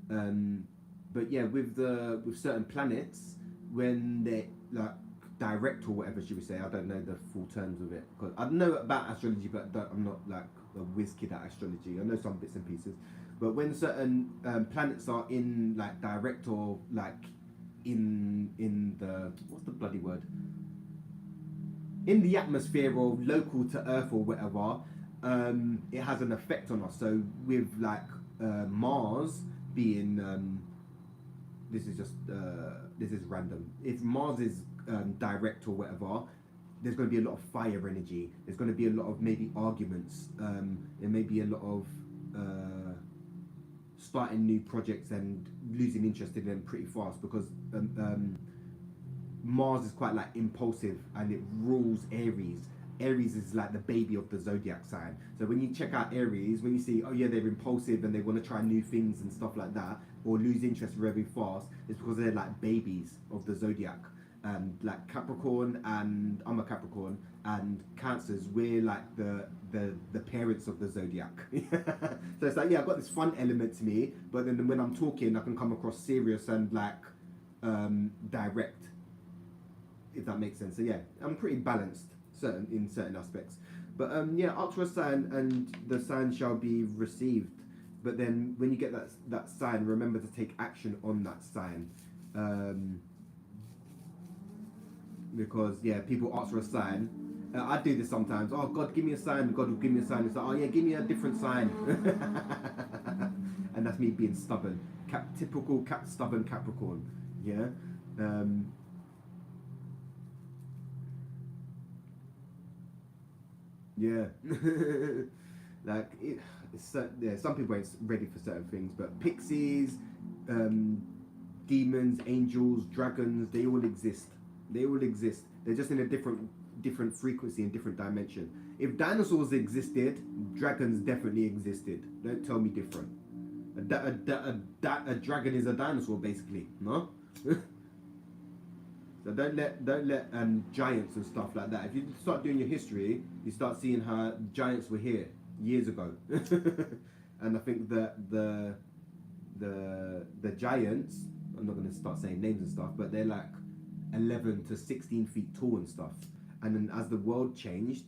But yeah, with certain planets, when they like direct or whatever should we say, I don't know the full terms of it, because I know about astrology, but I'm not like a whiz kid at astrology. I know some bits and pieces, but when certain planets are in like direct, or like in the, what's the bloody word, in the atmosphere or local to Earth or whatever, it has an effect on us. So with like Mars being, this is random. If Mars is direct or whatever, there's going to be a lot of fire energy. There's going to be a lot of maybe arguments. There may be a lot of starting new projects and losing interest in them pretty fast, because Mars is quite like impulsive, and it rules Aries. Aries is like the baby of the zodiac sign. So when you check out Aries, when you see, oh yeah, they're impulsive and they want to try new things and stuff like that, or lose interest very fast, it's because they're like babies of the zodiac. and like Capricorn, and I'm a Capricorn, and Cancers, we're like the parents of the zodiac. So it's like, yeah, I've got this fun element to me, but then when I'm talking, I can come across serious and like direct, if that makes sense. So yeah, I'm pretty balanced in certain aspects. But yeah, ask for a sign, and the sign shall be received. But then when you get that sign, remember to take action on that sign. Because yeah, people ask for a sign. I do this sometimes. Oh God, give me a sign. God will give me a sign. It's like, oh yeah, give me a different sign. And that's me being stubborn. Typical stubborn Capricorn. Yeah. Yeah. Like yeah, some people ain't ready for certain things, but pixies, demons, angels, dragons, they all exist. They all exist. They're just in a different frequency and different dimension. If dinosaurs existed, dragons definitely existed. Don't tell me different. A dragon is a dinosaur, basically. No. So don't let giants and stuff like that. If you start doing your history, you start seeing how giants were here years ago. And I think that the giants, I'm not going to start saying names and stuff, but they're like 11 to 16 feet tall and stuff. And then as the world changed,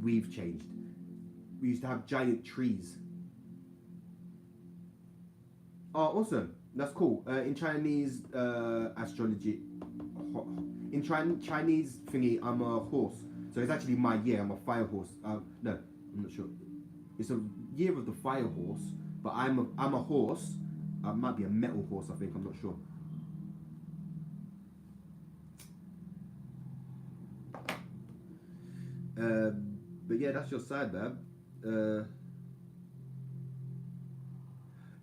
we've changed. We used to have giant trees. Oh, awesome. That's cool. In Chinese astrology, in Chinese thingy, I'm a horse. So it's actually my year. I'm a fire horse. No, I'm not sure. It's a year of the fire horse, but I'm a horse. I might be a metal horse, I think. I'm not sure. But yeah, that's your side, man.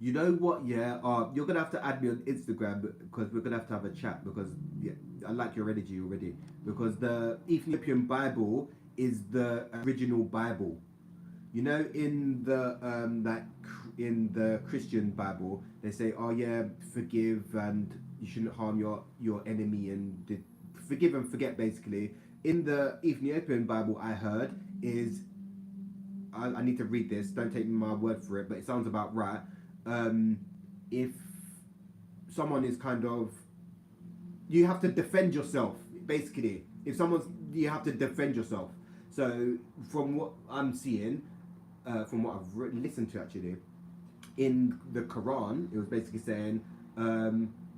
You know what? Yeah, you're gonna have to add me on Instagram because we're gonna have a chat, because yeah, I like your energy already. Because the Ethiopian Bible is the original Bible. You know, in the in the Christian Bible, they say, oh yeah, forgive and you shouldn't harm your enemy and forgive and forget. Basically, in the Ethiopian Bible, I heard is I need to read this. Don't take my word for it, but it sounds about right. If someone is kind of, you have to defend yourself. Basically, if you have to defend yourself. So from what I'm seeing, from what I've listened to actually, in the Quran, it was basically saying,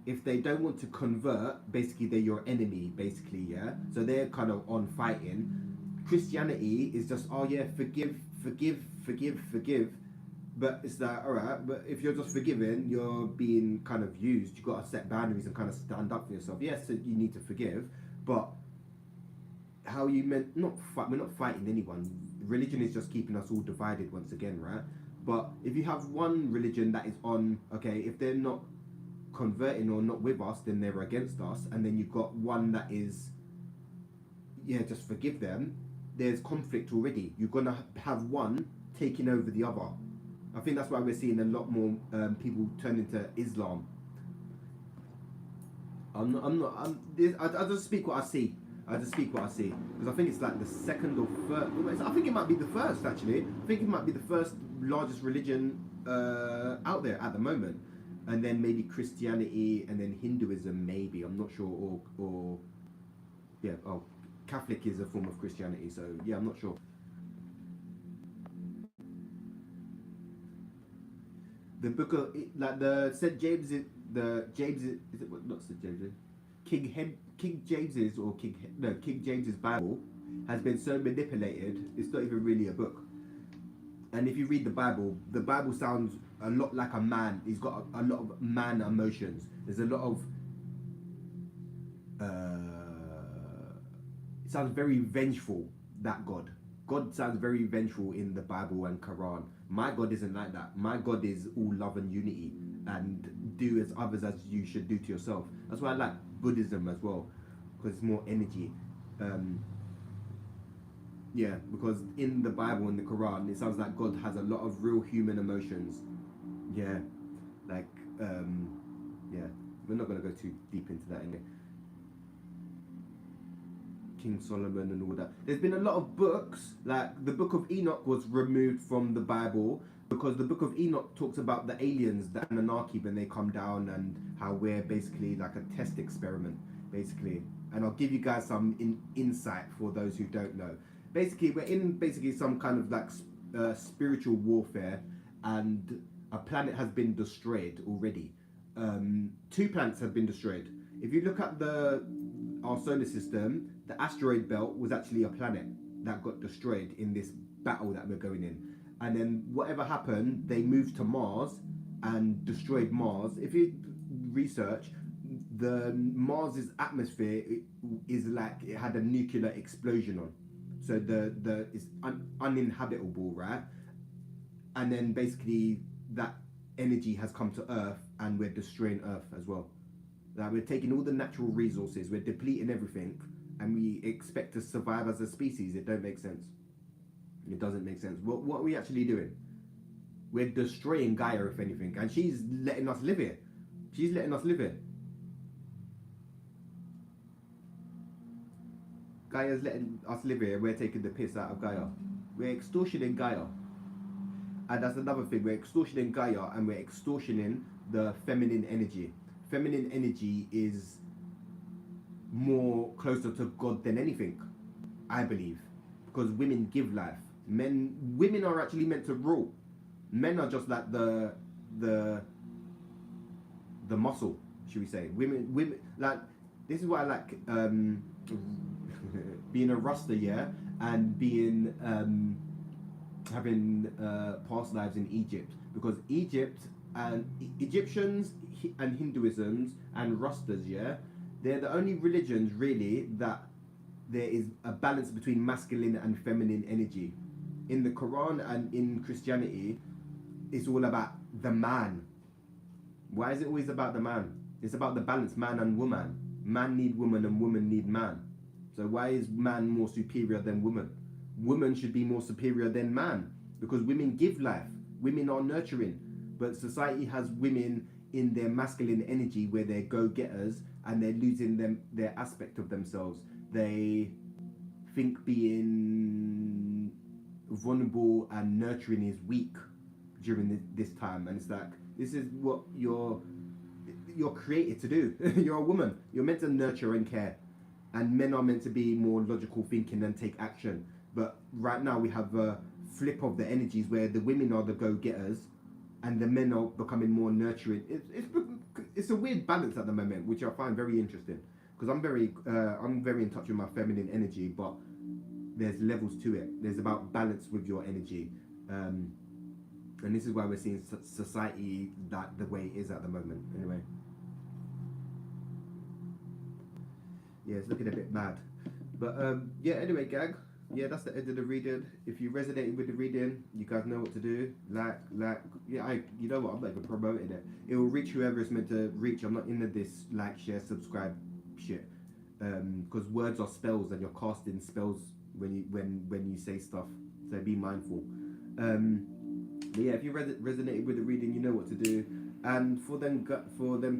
if they don't want to convert, basically they're your enemy, basically, yeah? So they're kind of on fighting. Christianity is just, oh yeah, forgive. But it's like, alright, but if you're just forgiving, you're being kind of used. You've got to set boundaries and kind of stand up for yourself. Yes, so you need to forgive, but how you meant, we're not fighting anyone. Religion is just keeping us all divided once again, right? But if you have one religion that is on, okay, if they're not converting or not with us, then they're against us, and then you've got one that is, yeah, just forgive them, there's conflict already. You're going to have one taking over the other. I think that's why we're seeing a lot more people turn into Islam. I just speak what I see. Because I think it's like the second or third. I think it might be the first, actually. I think it might be the first largest religion out there at the moment. And then maybe Christianity, and then Hinduism, maybe. I'm not sure. Or yeah, Catholic is a form of Christianity. So yeah, I'm not sure. The book of, like, the St. James, is it what, not St. James, King James's or King James's Bible has been so manipulated, it's not even really a book. And if you read the Bible sounds a lot like a man. He's got a lot of man emotions. There's a lot of it sounds very vengeful, that God sounds very vengeful in the Bible and Quran. My God isn't like that. My God is all love and unity, and do as others as you should do to yourself. That's why I like Buddhism as well, because it's more energy. Yeah, because in the Bible and the Quran, it sounds like God has a lot of real human emotions. Yeah, like, yeah, we're not going to go too deep into that anyway. King Solomon and all that. There's been a lot of books, like the Book of Enoch was removed from the Bible because the Book of Enoch talks about the aliens, the Anunnaki, when they come down, and how we're basically like a test experiment, basically. And I'll give you guys some insight for those who don't know. Basically, we're in basically some kind of like spiritual warfare, and a planet has been destroyed already. 2 planets have been destroyed. If you look at our solar system, the asteroid belt was actually a planet that got destroyed in this battle that we're going in. And then whatever happened, they moved to Mars and destroyed Mars. If you research, the Mars's atmosphere is like it had a nuclear explosion on, so it's uninhabitable, right? And then basically that energy has come to Earth, and we're destroying Earth as well. Like we're taking all the natural resources, we're depleting everything, and we expect to survive as a species. It don't make sense. It doesn't make sense. What are we actually doing? We're destroying Gaia, if anything, and she's letting us live it. She's letting us live it. Gaia's letting us live here. We're taking the piss out of Gaia. We're extortioning Gaia. And that's another thing. We're extortioning Gaia, and we're extortioning the feminine energy. Feminine energy is more closer to God than anything, I believe. Because women give life. Women are actually meant to rule. Men are just like the muscle, should we say. Women like, this is what I like, being a Rasta, yeah, and being having past lives in Egypt, because Egypt and Egyptians and Hinduisms and Rastas, yeah, they're the only religions really that there is a balance between masculine and feminine energy. In the Quran and in Christianity, it's all about the man. Why is it always about the man? It's about the balance, man and woman. Man need woman and woman need man. So why is man more superior than woman? Woman should be more superior than man, because women give life. Women are nurturing. But society has women in their masculine energy where they're go-getters, and they're losing their aspect of themselves. They think being vulnerable and nurturing is weak during this time, and it's like, this is what you're created to do. You're a woman. You're meant to nurture and care, and men are meant to be more logical thinking and take action. But right now we have a flip of the energies where the women are the go-getters and the men are becoming more nurturing. It's a weird balance at the moment, which I find very interesting, because I'm very in touch with my feminine energy, but there's levels to it. There's about balance with your energy, and this is why we're seeing society that the way it is at the moment. Anyway, yeah, it's looking a bit mad, but yeah. Anyway, gang. Yeah, that's the end of the reading. If you resonated with the reading, you guys know what to do. Like, yeah, you know what? I'm not even promoting it. It will reach whoever it's meant to reach. I'm not into this like, share, subscribe shit. Because words are spells, and you're casting spells when you say stuff. So be mindful. But yeah, if you resonated with the reading, you know what to do. And for them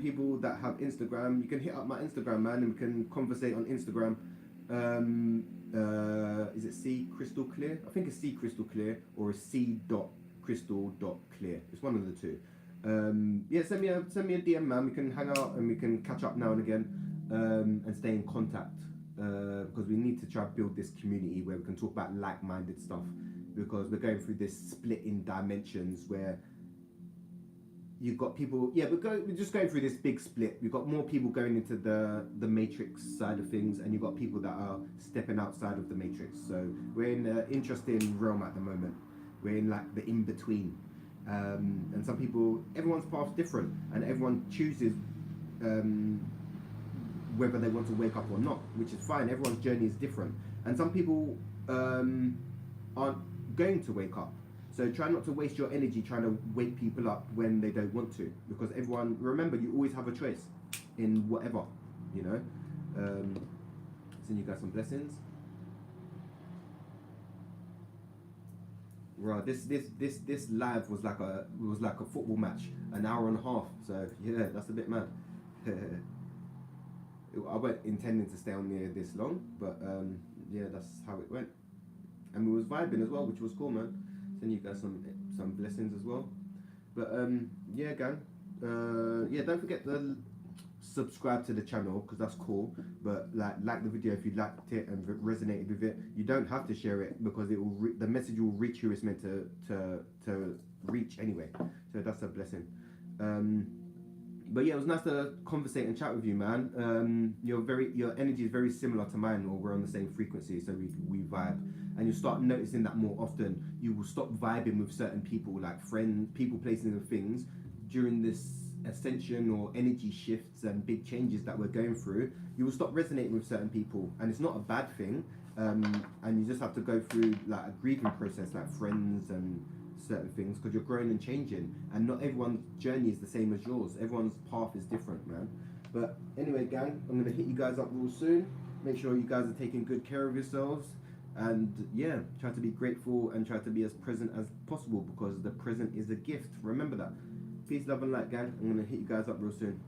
people that have Instagram, you can hit up my Instagram, man, and we can conversate on Instagram. Is it C Crystal Clear? I think it's C Crystal Clear, or a C Crystal Clear. It's one of the two. Yeah, send me a DM, man. We can hang out and we can catch up now and again, and stay in contact, because we need to try to build this community where we can talk about like-minded stuff, because we're going through this split in dimensions where you've got people, yeah, we're just going through this big split. We've got more people going into the matrix side of things, and you've got people that are stepping outside of the matrix. So we're in an interesting realm at the moment. We're in like the in-between, and some people, everyone's path's different, and everyone chooses whether they want to wake up or not, which is fine. Everyone's journey is different, and some people aren't going to wake up. So try not to waste your energy trying to wake people up when they don't want to, because everyone, remember, you always have a choice in whatever, you know. Send you guys some blessings. Right, this live was like a football match, an hour and a half. So yeah, that's a bit mad. It I weren't intending to stay on there this long, but yeah, that's how it went. And we was vibing as well, which was cool, man. Send you guys some blessings as well. But yeah, gang. Yeah, don't forget to subscribe to the channel because that's cool. But like the video if you liked it and resonated with it. You don't have to share it because it will the message will reach who it's meant to reach anyway. So that's a blessing. But yeah, it was nice to conversate and chat with you, man. Your energy is very similar to mine, or we're on the same frequency, so we vibe. And you start noticing that more often. You will stop vibing with certain people, like friends, people, places, and things during this ascension or energy shifts and big changes that we're going through. You will stop resonating with certain people, and it's not a bad thing. And you just have to go through like a grieving process, like friends and certain things, because you're growing and changing, and not everyone's journey is the same as yours. Everyone's path is different, man. But anyway, gang, I'm gonna hit you guys up real soon. Make sure you guys are taking good care of yourselves, and yeah, try to be grateful and try to be as present as possible, because the present is a gift. Remember that. Peace, love, and light, gang. I'm gonna hit you guys up real soon.